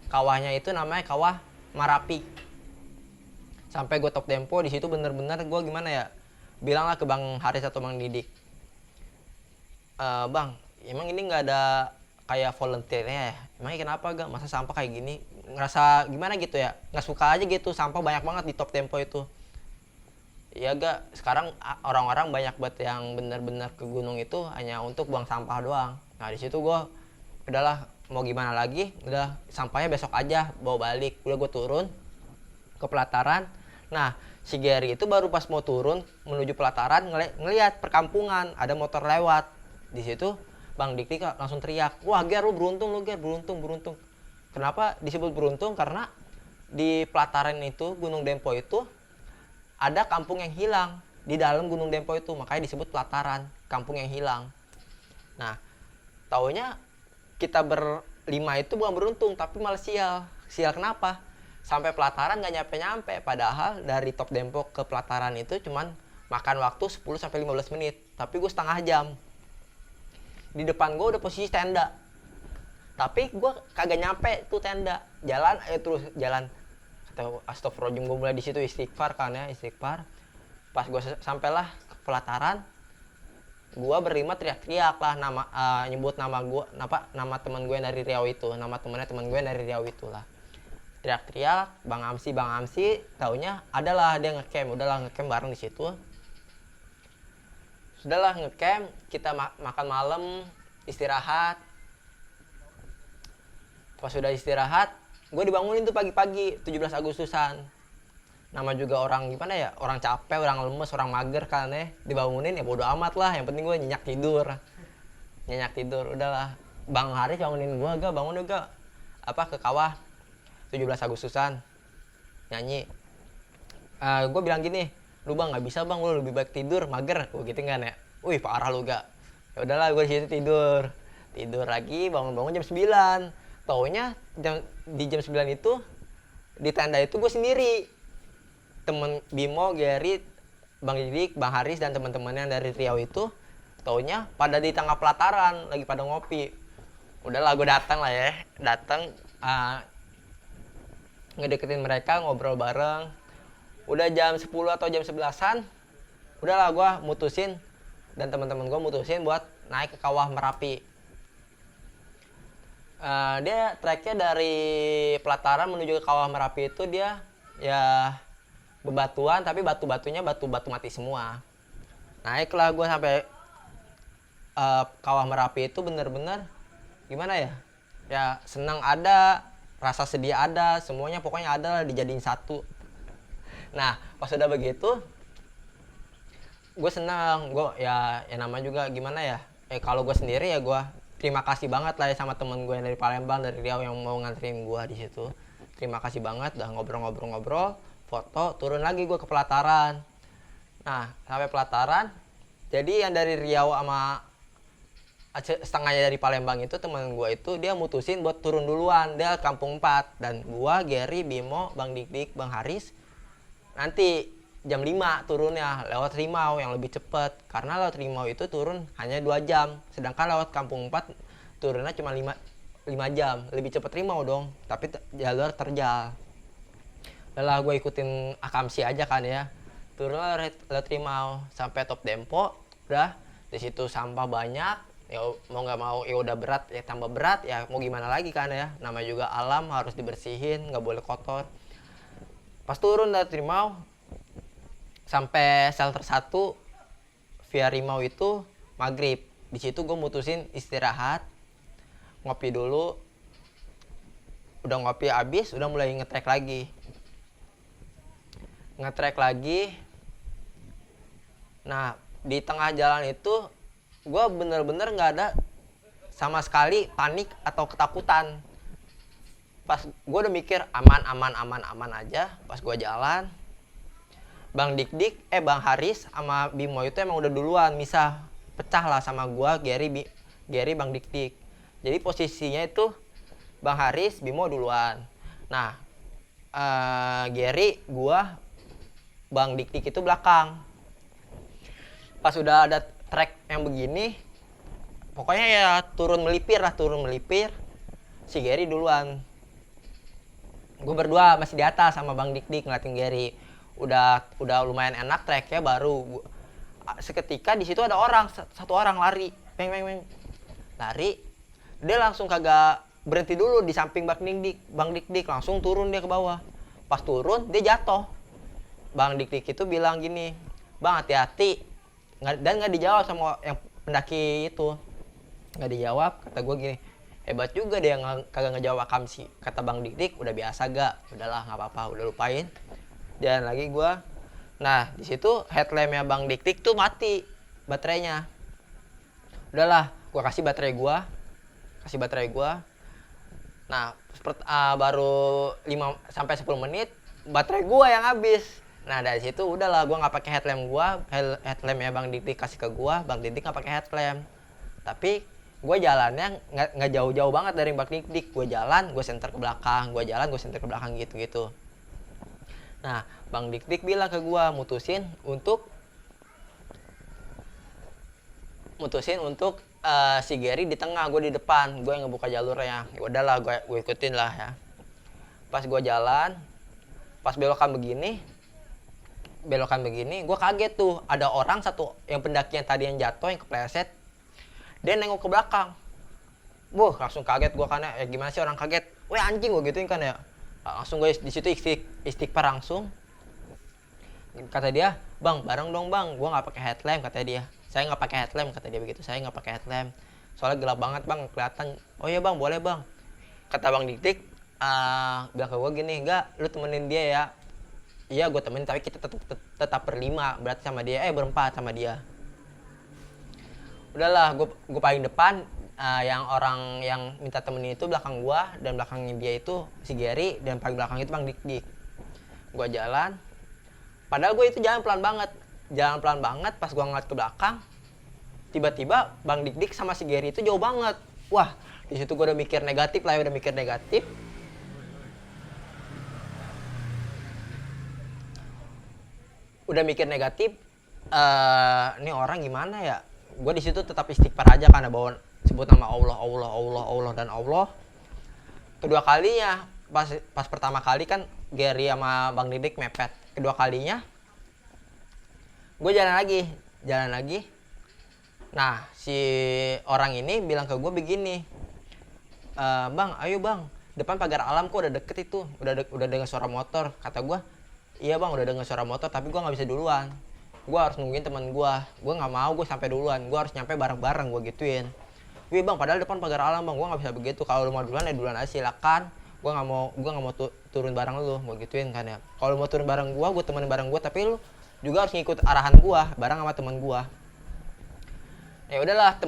Kawahnya itu namanya Kawah Marapi. Sampai gue top Dempo, di situ bener-bener gue gimana ya, bilanglah ke Bang Haris atau Bang Didik, Bang, emang ini nggak ada kayak volunteernya ya? Emangnya kenapa gak? Masa sampah kayak gini? Ngerasa gimana gitu ya? Nggak suka aja gitu, sampah banyak banget di top Dempo itu. Ya gak, sekarang orang-orang banyak banget yang bener-bener ke gunung itu hanya untuk buang sampah doang. Nah di situ gue udahlah, mau gimana lagi, udah sampahnya besok aja bawa balik. Udah gue turun ke pelataran. Nah, si Gary itu baru pas mau turun menuju pelataran ngelihat perkampungan, ada motor lewat. Di situ Bang Dikti langsung teriak, "Wah, Ger, lu beruntung lu, Ger, beruntung." Kenapa disebut beruntung? Karena di pelataran itu, Gunung Dempo itu ada kampung yang hilang di dalam Gunung Dempo itu, makanya disebut pelataran, kampung yang hilang. Nah, taunya kita berlima itu bukan beruntung, tapi malah sial. Sial kenapa? Sampai pelataran nggak nyampe-nyampe, padahal dari top Dempo ke pelataran itu cuman makan waktu 10-15 menit, tapi gue setengah jam. Di depan gue udah posisi tenda, tapi gue kagak nyampe tuh tenda. Terus jalan. Astagfirullahaladzim, gue mulai di situ istighfar kan ya, istighfar. Pas gue sampailah ke pelataran, gue berlima teriak-teriak lah, nyebut nama gue, nama teman gue dari Riau itu, nama teman gue dari Riau itulah. Teriak-teriak, Bang Amsi, taunya adalah dia ngecamp, udahlah ngecamp bareng di situ. Sudahlah ngecamp, kita makan malam, istirahat. Pas sudah istirahat, gue dibangunin tuh pagi-pagi 17 Agustusan. Nama juga orang gimana ya, orang capek, orang lemes, orang mager kan ya. Dibangunin ya bodo amat lah, yang penting gue nyenyak tidur. Nyenyak tidur, udahlah. Bang Haris bangunin gue, gak bangun juga. Ke kawah 17 Agustusan nyanyi. Gue bilang gini, lu bang nggak bisa bang, lu lebih baik tidur, mager, gue gitu kan ya. Wih parah lu gak. Ya udahlah gue di situ tidur lagi, bangun jam 9. Taunya di jam 9 itu di tenda itu gue sendiri, temen Bimo, Gary, Bang Didik, Bang Haris dan teman-temannya dari Riau itu taunya pada di tengah pelataran lagi pada ngopi. Udahlah gue datang ngedeketin mereka, ngobrol bareng. Udah jam 10 atau jam 11-an, udahlah gue mutusin dan teman-teman gue mutusin buat naik ke kawah Merapi. Dia treknya dari pelataran menuju ke kawah Merapi itu dia ya bebatuan, tapi batu-batunya batu mati semua. Naiklah gue sampai kawah Merapi itu bener-bener gimana ya? Ya senang ada, rasa sedih ada, semuanya pokoknya ada lah dijadiin satu. Nah pas udah begitu, gue senang, gue ya nama juga gimana ya? Kalau gue sendiri ya gue terima kasih banget lah ya sama temen gue yang dari Palembang, dari Riau yang mau nganterin gue di situ. Terima kasih banget, udah ngobrol-ngobrol, foto, turun lagi gue ke pelataran. Nah sampai pelataran, jadi yang dari Riau sama setengahnya dari Palembang itu teman gue itu dia mutusin buat turun duluan, dia kampung 4 dan gue, Gary, Bimo, Bang Dik, Bang Haris nanti jam 5 turunnya lewat Rimau yang lebih cepet, karena lewat Rimau itu turun hanya 2 jam, sedangkan lewat kampung 4 turunnya cuma 5 jam, lebih cepet Rimau dong, tapi jalur terjal. Udah gue ikutin akamsi aja kan ya, turun lewat Rimau sampai Top Dempo. Udah di situ sampah banyak, ya mau nggak mau ya udah berat ya tambah berat, ya mau gimana lagi kan ya, namanya juga alam harus dibersihin, nggak boleh kotor. Pas turun dari Rimau sampai shelter 1 via Rimau itu maghrib. Di situ gue mutusin istirahat, ngopi dulu. Udah ngopi habis, udah mulai ngetrek lagi. Nah di tengah jalan itu gue bener-bener nggak ada sama sekali panik atau ketakutan. Pas gue udah mikir aman aja. Pas gue jalan, Bang Haris sama Bimo itu emang udah duluan misah, pecah lah sama gue, Gary, Bang Dik. Jadi posisinya itu Bang Haris, Bimo duluan. Nah Gary, gue, Bang Dik itu belakang. Pas udah ada trek yang begini, pokoknya ya turun melipir. Si Gary duluan. Gue berdua masih di atas sama Bang Dik ngeliatin Gary. Udah lumayan enak treknya, baru seketika di situ ada satu orang lari, peng. Lari, dia langsung kagak berhenti dulu di samping Bang Dik, langsung turun dia ke bawah. Pas turun dia jatuh. Bang Dik itu bilang gini, "Bang hati-hati." Dan nggak dijawab sama yang pendaki itu, nggak dijawab. Kata gue gini, hebat juga dia kagak ngejawab akamsi. Kata Bang Dik, udah biasa gak, udahlah nggak apa-apa, udah lupain. Dan lagi gue, nah di situ headlampnya Bang Dik tuh mati baterainya. Udahlah, gue kasih baterai gue. Nah baru 5 sampai 10 menit baterai gue yang habis. Nah dari situ udahlah gue nggak pakai headlampnya Bang Dik kasih ke gue, Bang Dik nggak pakai headlamp. Tapi gue jalannya nggak jauh-jauh banget dari Bang Dik. Gue jalan, gue senter ke belakang, gitu. Nah Bang Dik bilang ke gue mutusin untuk si Gary di tengah, gue di depan, gue yang ngebuka jalurnya. Ya udahlah gue ikutin lah ya. Pas gue jalan, pas belokan begini, gue kaget tuh ada orang satu yang pendaki yang tadi yang jatuh yang kepleset, dia nengok ke belakang. Langsung kaget gue kan ya, gimana sih orang kaget, weh anjing gue gituin kan ya. Langsung gue di situ istighfar langsung. Kata dia, "Bang, bareng dong bang, gue nggak pakai headlamp," kata dia. "Saya nggak pakai headlamp," kata dia begitu. "Saya nggak pakai headlamp, soalnya gelap banget bang, kelihatan." "Oh iya bang, boleh bang." Kata Bang Dik-Dik, bilang ke gue gini, enggak, lu temenin dia ya. Iya gue temenin, tapi kita tetap berlima, berarti sama dia, berempat sama dia. Udahlah, gue paling depan, yang orang yang minta temenin itu belakang gue, dan belakangnya dia itu si Gary, dan paling belakang itu Bang Dik-Dik. Gue jalan, padahal gue itu jalan pelan banget, pas gue ngeliat ke belakang, tiba-tiba Bang Dik-Dik sama si Gary itu jauh banget. Wah, di situ gue udah mikir negatif. Ini orang gimana ya? Gue di situ tetap istighfar aja karena bawa sebut nama Allah dan Allah. Kedua kalinya, pas pertama kali kan Gary sama Bang Dik-Dik mepet. Kedua kalinya, gue jalan lagi. Nah, si orang ini bilang ke gue begini, Bang, ayo bang, depan pagar alam kok udah deket itu, udah dengar suara motor. Kata gue, iya bang, udah dengar suara motor, tapi gue nggak bisa duluan. Gue harus nungguin teman gue nggak mau gue sampai duluan, gue harus nyampe bareng-bareng, gue gituin. Wih bang, padahal depan pagar alam bang, gue nggak bisa begitu. Kalau lu mau duluan ya duluan aja, silakan. Gue nggak mau turun bareng lu, gue gituin kan ya. Kalau mau turun bareng gue temenin bareng gue, tapi lu juga harus ngikut arahan gue, bareng sama teman gue. Ya udahlah,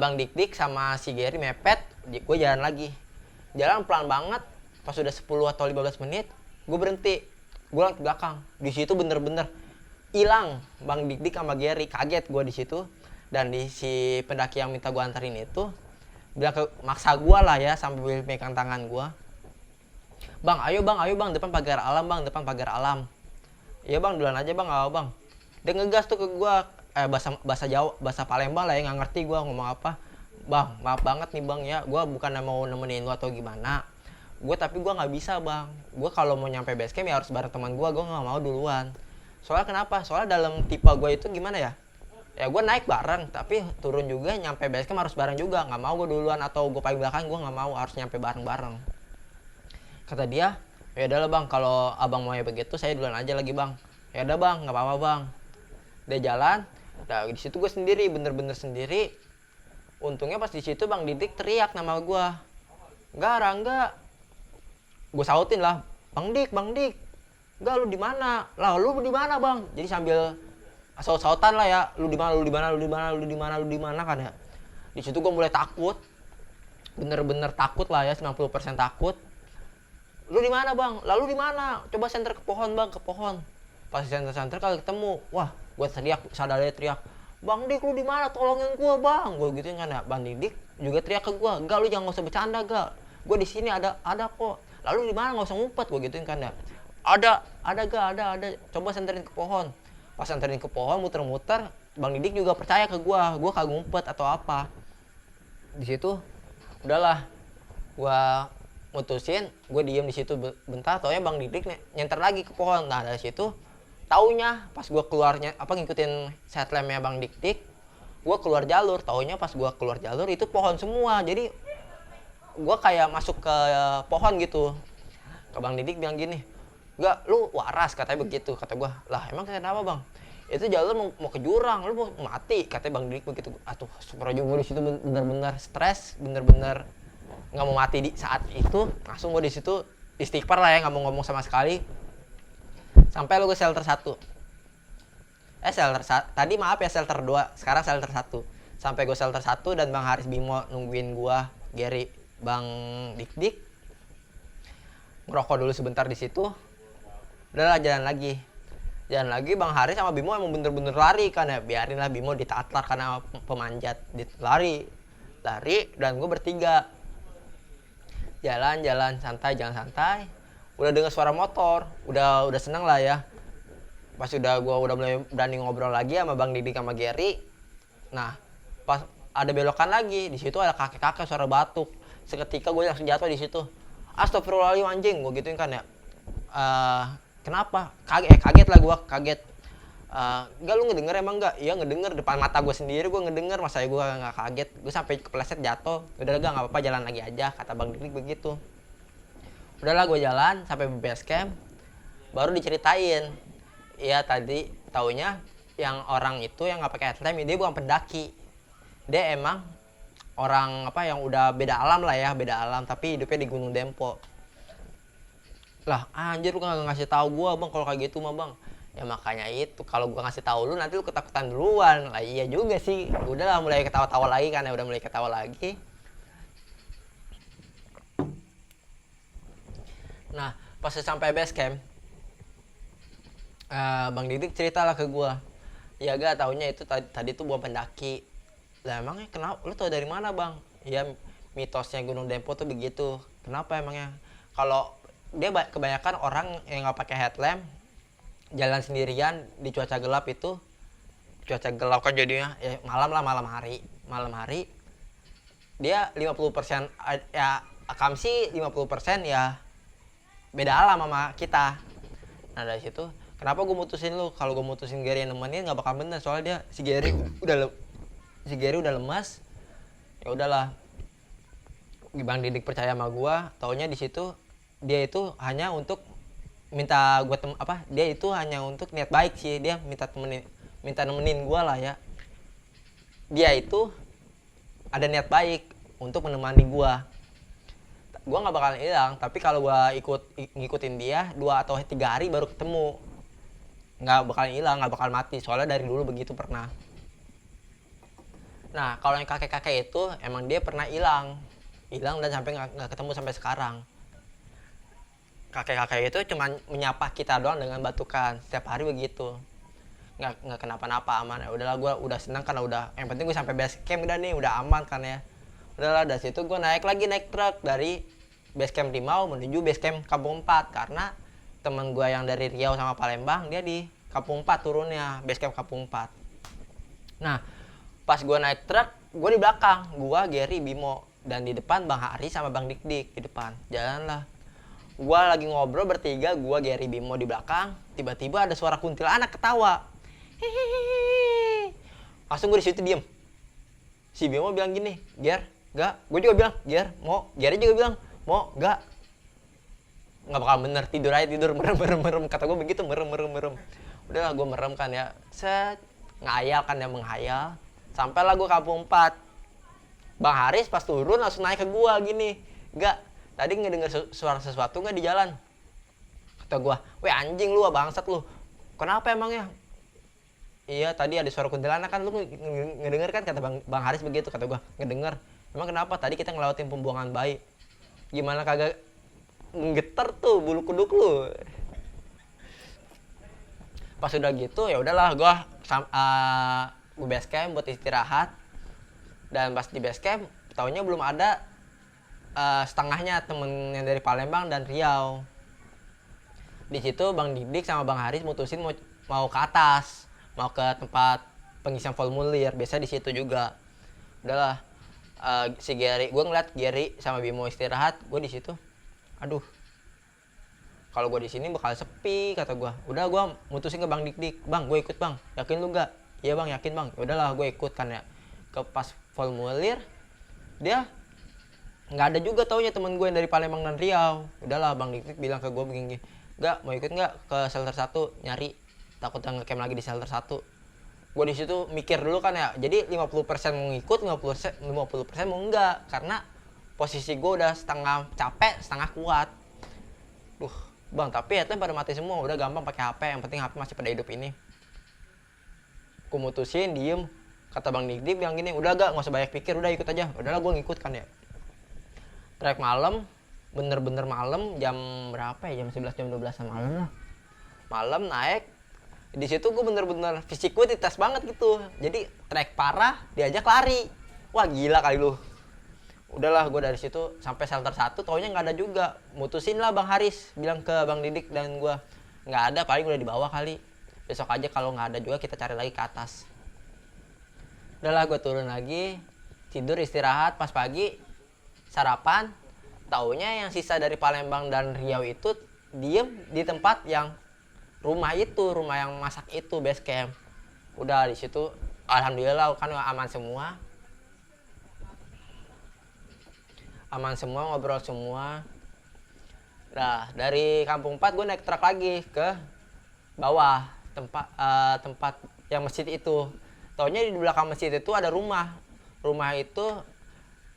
Bang Dik-Dik sama si Gary mepet, gue jalan lagi. Jalan pelan banget, pas udah 10 atau 15 menit, gue berhenti. Gue ke belakang. Di situ bener-bener hilang Bang Dik-Dik sama Gary. Kaget gue di situ. Dan si pendaki yang minta gue anterin itu bilang maksa gue lah ya, sambil megang tangan gue. Bang, ayo bang, depan pagar alam. Iya bang, duluan aja bang, bang. Dia ngegas tuh ke gue. Bahasa Jawa, bahasa Palembang lah ya, nggak ngerti gue ngomong apa. Bang, maaf banget nih bang ya, gue bukan mau nemenin lu atau gimana. Tapi gue nggak bisa bang. Gue kalau mau nyampe base camp ya harus bareng teman gue nggak mau duluan. Soalnya kenapa? Soalnya dalam tipe gue itu gimana ya? Ya gue naik bareng, tapi turun juga, nyampe base camp harus bareng juga. Nggak mau gue duluan atau gue paling belakang, gue nggak mau, harus nyampe bareng-bareng. Kata dia, ya udah lah bang, kalau abang mau ya begitu, saya duluan aja lagi bang. Ya udah bang, nggak apa-apa bang. Dia jalan. Nah, di situ gue sendiri, bener-bener sendiri. Untungnya pas di situ Bang Dik-Dik teriak nama gue. Enggak. Gue sautin lah, Bang Dik. Enggak, lu di mana? Lah, lu di mana, Bang? Jadi sambil saut-sautan lah ya, lu di mana kan ya. Di situ gue mulai takut. Bener-bener takut lah ya, 90% takut. Lu di mana, Bang? Lalu di mana? Coba senter ke pohon, Bang, ke pohon. Pas senter kalau ketemu, wah, gue sadarnya teriak, Bang Dik lu di mana? Tolongin gue bang. Gue gituin kan ya. Bang Dik juga teriak ke gue, Gak, lu jangan usah bercanda Gak. Gue di sini ada kok. Lalu di mana? Nggak usah ngumpet. Gue gituin kan ya. Ada Gak. Coba senterin ke pohon. Pas senterin ke pohon muter-muter, Bang Dik juga percaya ke gue kagak ngumpet atau apa. Di situ, udahlah, gue mutusin, gue diem di situ bentar. Taunya Bang Dik nyenter lagi ke pohon. Nah dari situ taunya pas gue keluarnya ngikutin setlamnya Bang Dik-Dik, gue keluar jalur. Taunya pas gue keluar jalur itu pohon semua, jadi gue kayak masuk ke pohon gitu. Ke Bang Dik-Dik bilang gini, Gak, lu waras, katanya begitu. Kata gue, lah emang kenapa bang? Itu jalur mau ke jurang, lu mau mati, katanya Bang Dik begitu. Super gue di situ bener-bener stres, bener-bener nggak mau mati di saat itu. Langsung gue di situ istighfar lah ya, nggak mau ngomong sama sekali. Sampai lu ke shelter 1. Tadi maaf ya shelter 2, sekarang shelter 1. Sampai gue shelter 1 dan Bang Haris Bimo nungguin gua, Gary, Bang Dik-Dik. Ngerokok dulu sebentar di situ. Udahlah jalan lagi Bang Haris sama Bimo emang bener-bener lari kan ya. Biarin lah Bimo ditatar karena pemanjat. Lari dan gue bertiga. Jalan santai. Udah dengar suara motor, udah seneng lah ya. Pas gue udah mulai berani ngobrol lagi sama Bang Dik sama Gary. Nah, pas ada belokan lagi, di situ ada kakek-kakek suara batuk. Seketika gue langsung jatuh di situ. Astagfirullahaladzim anjing, gue gituin kan ya. Kenapa? Kaget lah gue, kaget. Enggak, lu ngedenger emang enggak? Iya ngedenger, depan mata gue sendiri gue ngedenger, masa gue nggak kaget. Gue sampai kepleset jatuh. Udah nggak apa-apa, jalan lagi aja, kata Bang Dik begitu. Udahlah gue jalan sampai base camp, baru diceritain. Iya tadi taunya yang orang itu yang nggak pakai headlamp, dia bukan pendaki. Dia emang orang apa yang udah beda alam lah ya, beda alam tapi hidupnya di Gunung Dempo. Lah anjir lu nggak ngasih tahu gua bang kalau kayak gitu mah bang. Ya makanya itu kalau gua ngasih tahu lu nanti lu ketakutan duluan. Lah iya juga sih. Udahlah mulai ketawa-tawa lagi kan ya, udah mulai ketawa lagi. Nah pas sampai base camp, Bang Didik ceritalah ke gua. Ya gak taunya itu tadi tuh buah pendaki. Lah emangnya kenapa? Lu tau dari mana bang? Ya mitosnya Gunung Dempo tuh begitu. Kenapa emangnya? Kalau dia kebanyakan orang yang nggak pakai headlamp jalan sendirian di cuaca gelap itu, cuaca gelap kan jadinya ya malam lah, malam hari dia 50% ya Akamsi 50% ya beda alam sama kita. Nah dari situ kenapa gue mutusin lu, kalau gue mutusin Gary yang nemenin nggak bakal bener soalnya dia si Gary udah lemas. Ya udahlah Bang Didik percaya sama gue, taunya di situ dia itu hanya untuk minta gue dia itu hanya untuk niat baik sih, dia minta nemenin gue lah ya. Dia itu ada niat baik untuk menemani gue nggak bakalan hilang, tapi kalau gue ngikutin dia 2 atau 3 hari baru ketemu, nggak bakalan hilang, nggak bakal mati soalnya dari dulu begitu pernah. Nah kalau yang kakek-kakek itu emang dia pernah hilang dan sampai nggak ketemu sampai sekarang. Kakek-kakek itu cuma menyapa kita doang dengan batukan setiap hari begitu, nggak kenapa-napa, aman. Ya udahlah gue udah senang karena udah yang penting gue sampai base camp udah nih, udah aman kan ya. Udahlah dari situ gue naik truk dari base camp Rimau menuju base camp Kampung 4 karena teman gue yang dari Riau sama Palembang dia di Kampung 4 turunnya, base camp Kampung 4. Nah pas gue naik truk, gue di belakang, gue Gary Bimo, dan di depan Bang Hari sama Bang Dik di depan. Jalan lah, gue lagi ngobrol bertiga, gue Gary Bimo di belakang, tiba-tiba ada suara kuntilanak ketawa. Hihihi. Langsung gue di situ diem. Si Bimo bilang gini, Ger, gak. Gue juga bilang, Ger, mau. Gary juga bilang, mau, gak. Nggak bakal bener, tidur aja, tidur, merem. Kata gue begitu, merem. Udahlah gue merem kan ya, set, ngayal kan ya, menghayal. Sampailah gue Kampung 4. Bang Haris pas turun langsung naik ke gue gini, gak. Tadi ngedenger suara sesuatu nggak di jalan? Kata gua, weh anjing lu bangsat lu. Kenapa emangnya? Iya tadi ada suara kuntilanak kan, lu ngedenger kan? Kata Bang Haris begitu, kata gua, ngedenger. Emang kenapa? Tadi kita ngelewatin pembuangan bayi. Gimana kagak getar tuh bulu kuduk lu? Pas udah gitu ya udahlah gua base camp buat istirahat. Dan pas di base camp taunya belum ada setengahnya temen yang dari Palembang dan Riau. Di situ Bang Didik sama Bang Haris mutusin mau ke atas, mau ke tempat pengisian formulir, biasa di situ juga. Udahlah, si Gary, gue ngeliat Gary sama Bimo istirahat, gue di situ. Aduh, kalau gue di sini bakal sepi, kata gue. Udah gue mutusin ke Bang Didik, Bang, gue ikut bang, yakin lu gak? Iya bang, yakin bang. Udahlah, gue ikut kan ya. Ke pas formulir, dia nggak ada juga taunya temen gue yang dari Palembang dan Riau. Udahlah Bang Dik bilang ke gue begini, nggak mau ikut nggak ke shelter 1 nyari, takut ngecamp lagi di shelter 1. Gue di situ mikir dulu kan ya, jadi 50% mau ngikut, 50% mau enggak, karena posisi gue udah setengah capek setengah kuat. Bang tapi ya pada mati semua, udah gampang pakai HP, yang penting HP masih pada hidup ini. Gue mutusin diem, kata Bang Dik bilang gini, udah nggak usah banyak pikir, udah ikut aja. Udahlah gue ngikut kan ya. Trek malam, bener-bener malam, jam berapa ya? Jam 11, jam 12 malam lah. Malam naik, di situ gue bener-bener fisik gue dites banget gitu. Jadi trek parah, diajak lari. Wah gila kali lu. Udahlah gue dari situ sampai shelter 1, taunya nggak ada juga. Mutusin lah Bang Haris, bilang ke Bang Didik dan gue, nggak ada, paling udah di bawah kali. Besok aja kalau nggak ada juga kita cari lagi ke atas. Udahlah gue turun lagi, tidur istirahat, pas pagi sarapan, taunya yang sisa dari Palembang dan Riau itu diem di tempat yang rumah yang masak itu, base camp. Udah di situ alhamdulillah kan aman semua, ngobrol semua. Nah dari Kampung 4 gue naik truk lagi ke bawah tempat yang masjid itu. Taunya di belakang masjid itu ada rumah itu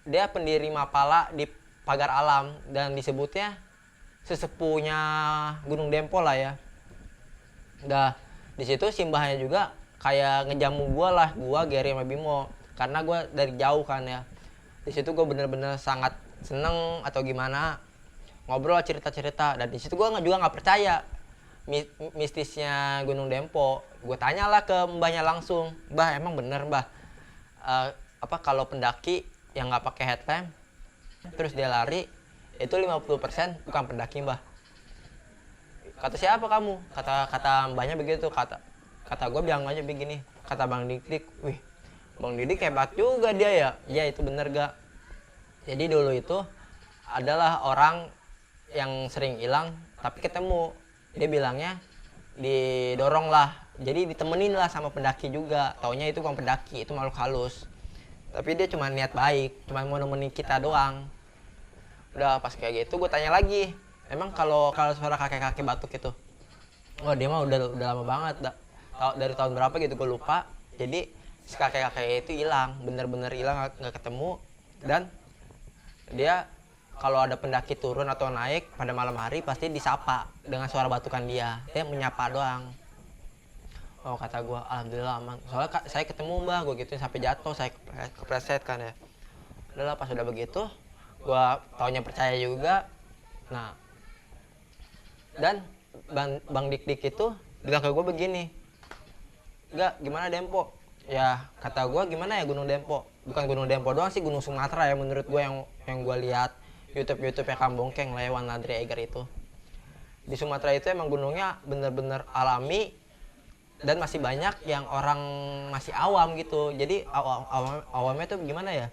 dia pendiri Mapala di Pagar Alam dan disebutnya sesepuhnya Gunung Dempo lah ya. Dah di situ simbahnya juga kayak ngejamu gua lah, gua Gary sama Bimo, karena gua dari jauh kan ya. Di situ gua bener-bener sangat seneng atau gimana, ngobrol cerita-cerita, dan di situ gua juga nggak percaya mistisnya Gunung Dempo. Gue tanyalah ke mbahnya langsung, "Mbah, emang bener mbah, apa kalau pendaki yang nggak pakai headlamp terus dia lari itu 50% bukan pendaki mbah?" Kata siapa kamu? Kata mbahnya begitu. Kata gue bilang aja begini, kata Bang Dik, "Wih, Bang Didik hebat juga dia ya." Iya, itu bener gak. Jadi dulu itu adalah orang yang sering hilang tapi ketemu. Dia bilangnya didorong lah, jadi ditemenin lah sama pendaki juga. Taunya itu bukan pendaki, itu makhluk halus. Tapi dia cuma niat baik, cuma mau nemenin kita doang. Udah pas kayak gitu gue tanya lagi, emang kalau suara kakek-kakek batuk itu? Oh, dia mah udah lama banget, dari tahun berapa gitu gue lupa. Jadi si kakek-kakek itu hilang, bener-bener hilang, nggak ketemu. Dan dia kalau ada pendaki turun atau naik pada malam hari pasti disapa dengan suara batukan dia menyapa doang. Oh, kata gue, alhamdulillah aman. Soalnya saya ketemu mbah, gue gituin sampai jatuh, saya kepleset kan ya. Udahlah, pas udah begitu gue taunya percaya juga. Nah, dan Bang Dik itu bilang ke gue begini, "Enggak, gimana Dempo?" Ya kata gue, gimana ya Gunung Dempo? Bukan Gunung Dempo doang sih, Gunung Sumatera ya menurut gue, yang gue lihat YouTube ya Kambongkeng, Lewan, Landry Eiger itu. Di Sumatera itu emang gunungnya bener-bener alami dan masih banyak yang orang masih awam gitu. Jadi awamnya tuh gimana ya?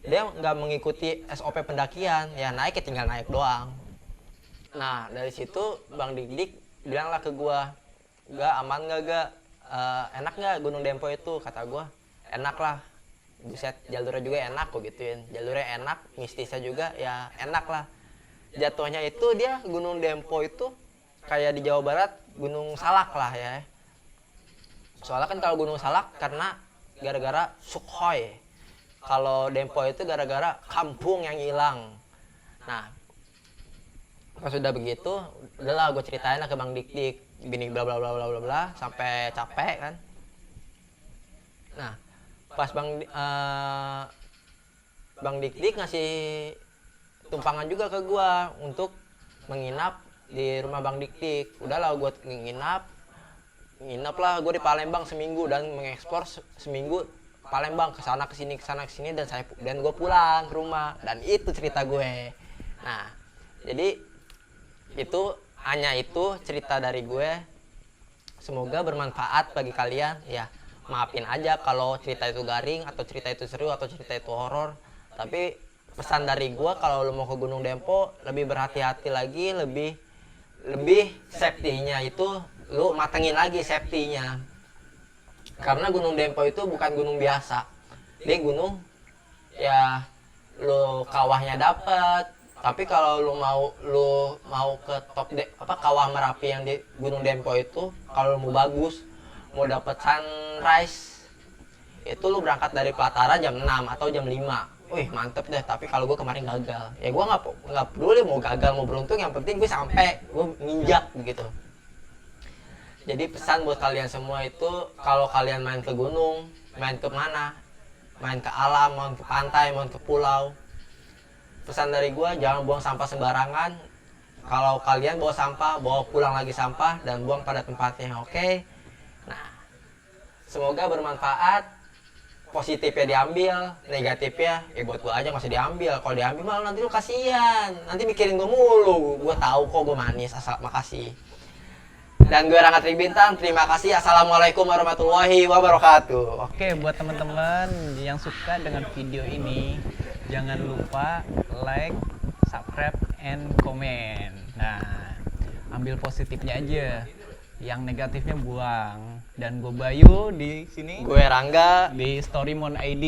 Dia nggak mengikuti SOP pendakian, ya naik ya tinggal naik doang. Nah dari situ Bang Dik bilanglah ke gua, "Gak aman gak? Enak nggak Gunung Dempo itu?" Kata gua, "Enak lah. Buset, jalurnya juga enak," kok gituin. Jalurnya enak, mistisnya juga ya enak lah. Jatuhnya itu dia Gunung Dempo itu kayak di Jawa Barat Gunung Salak lah ya. Soalnya kan kalau Gunung Salak karena gara-gara Sukhoi. Kalau Dempo itu gara-gara kampung yang hilang. Nah, pas sudah begitu, udahlah gue ceritain lah ke Bang Dik, gini bla bla bla bla bla bla sampai capek kan. Nah, pas Bang Dik ngasih tumpangan juga ke gua untuk menginap di rumah Bang Dik. Udahlah gua nginap lah gua di Palembang seminggu dan mengekspor seminggu Palembang, kesana kesini dan gua pulang ke rumah, dan itu cerita gue. Nah, jadi itu hanya itu cerita dari gue. Semoga bermanfaat bagi kalian ya. Maafin aja kalau cerita itu garing atau cerita itu seru atau cerita itu horor. Tapi pesan dari gua, kalau lu mau ke Gunung Dempo lebih berhati-hati lagi, lebih safety-nya itu lu matengin lagi safety-nya. Karena Gunung Dempo itu bukan gunung biasa. Dia gunung ya lu kawahnya dapet. Tapi kalau lu mau ke kawah Merapi yang di Gunung Dempo itu, kalau lu mau bagus, mau dapat sunrise itu lu berangkat dari Platara jam 6 atau jam 5. Wih, mantep deh. Tapi kalau gue kemarin gagal, ya gue nggak peduli mau gagal mau beruntung, yang penting gue sampai, gue nginjak gitu. Jadi pesan buat kalian semua itu, kalau kalian main ke gunung, main ke mana, main ke alam, main ke pantai, main ke pulau, pesan dari gue, jangan buang sampah sembarangan. Kalau kalian bawa sampah, bawa pulang lagi sampah dan buang pada tempatnya, oke? Nah, semoga bermanfaat. Positifnya diambil, negatifnya buat gue aja nggak usah diambil. Kalau diambil malah nanti lu kasihan, nanti mikirin gue mulu. Gue tahu kok gue manis, asal makasih. Dan gue Rangga Tribintang, terima kasih. Assalamualaikum warahmatullahi wabarakatuh. Oke, buat teman-teman yang suka dengan video ini, jangan lupa like, subscribe, and comment. Nah, ambil positifnya aja, yang negatifnya buang. Dan gue Bayu di sini, Gue Rangga di Storymon ID.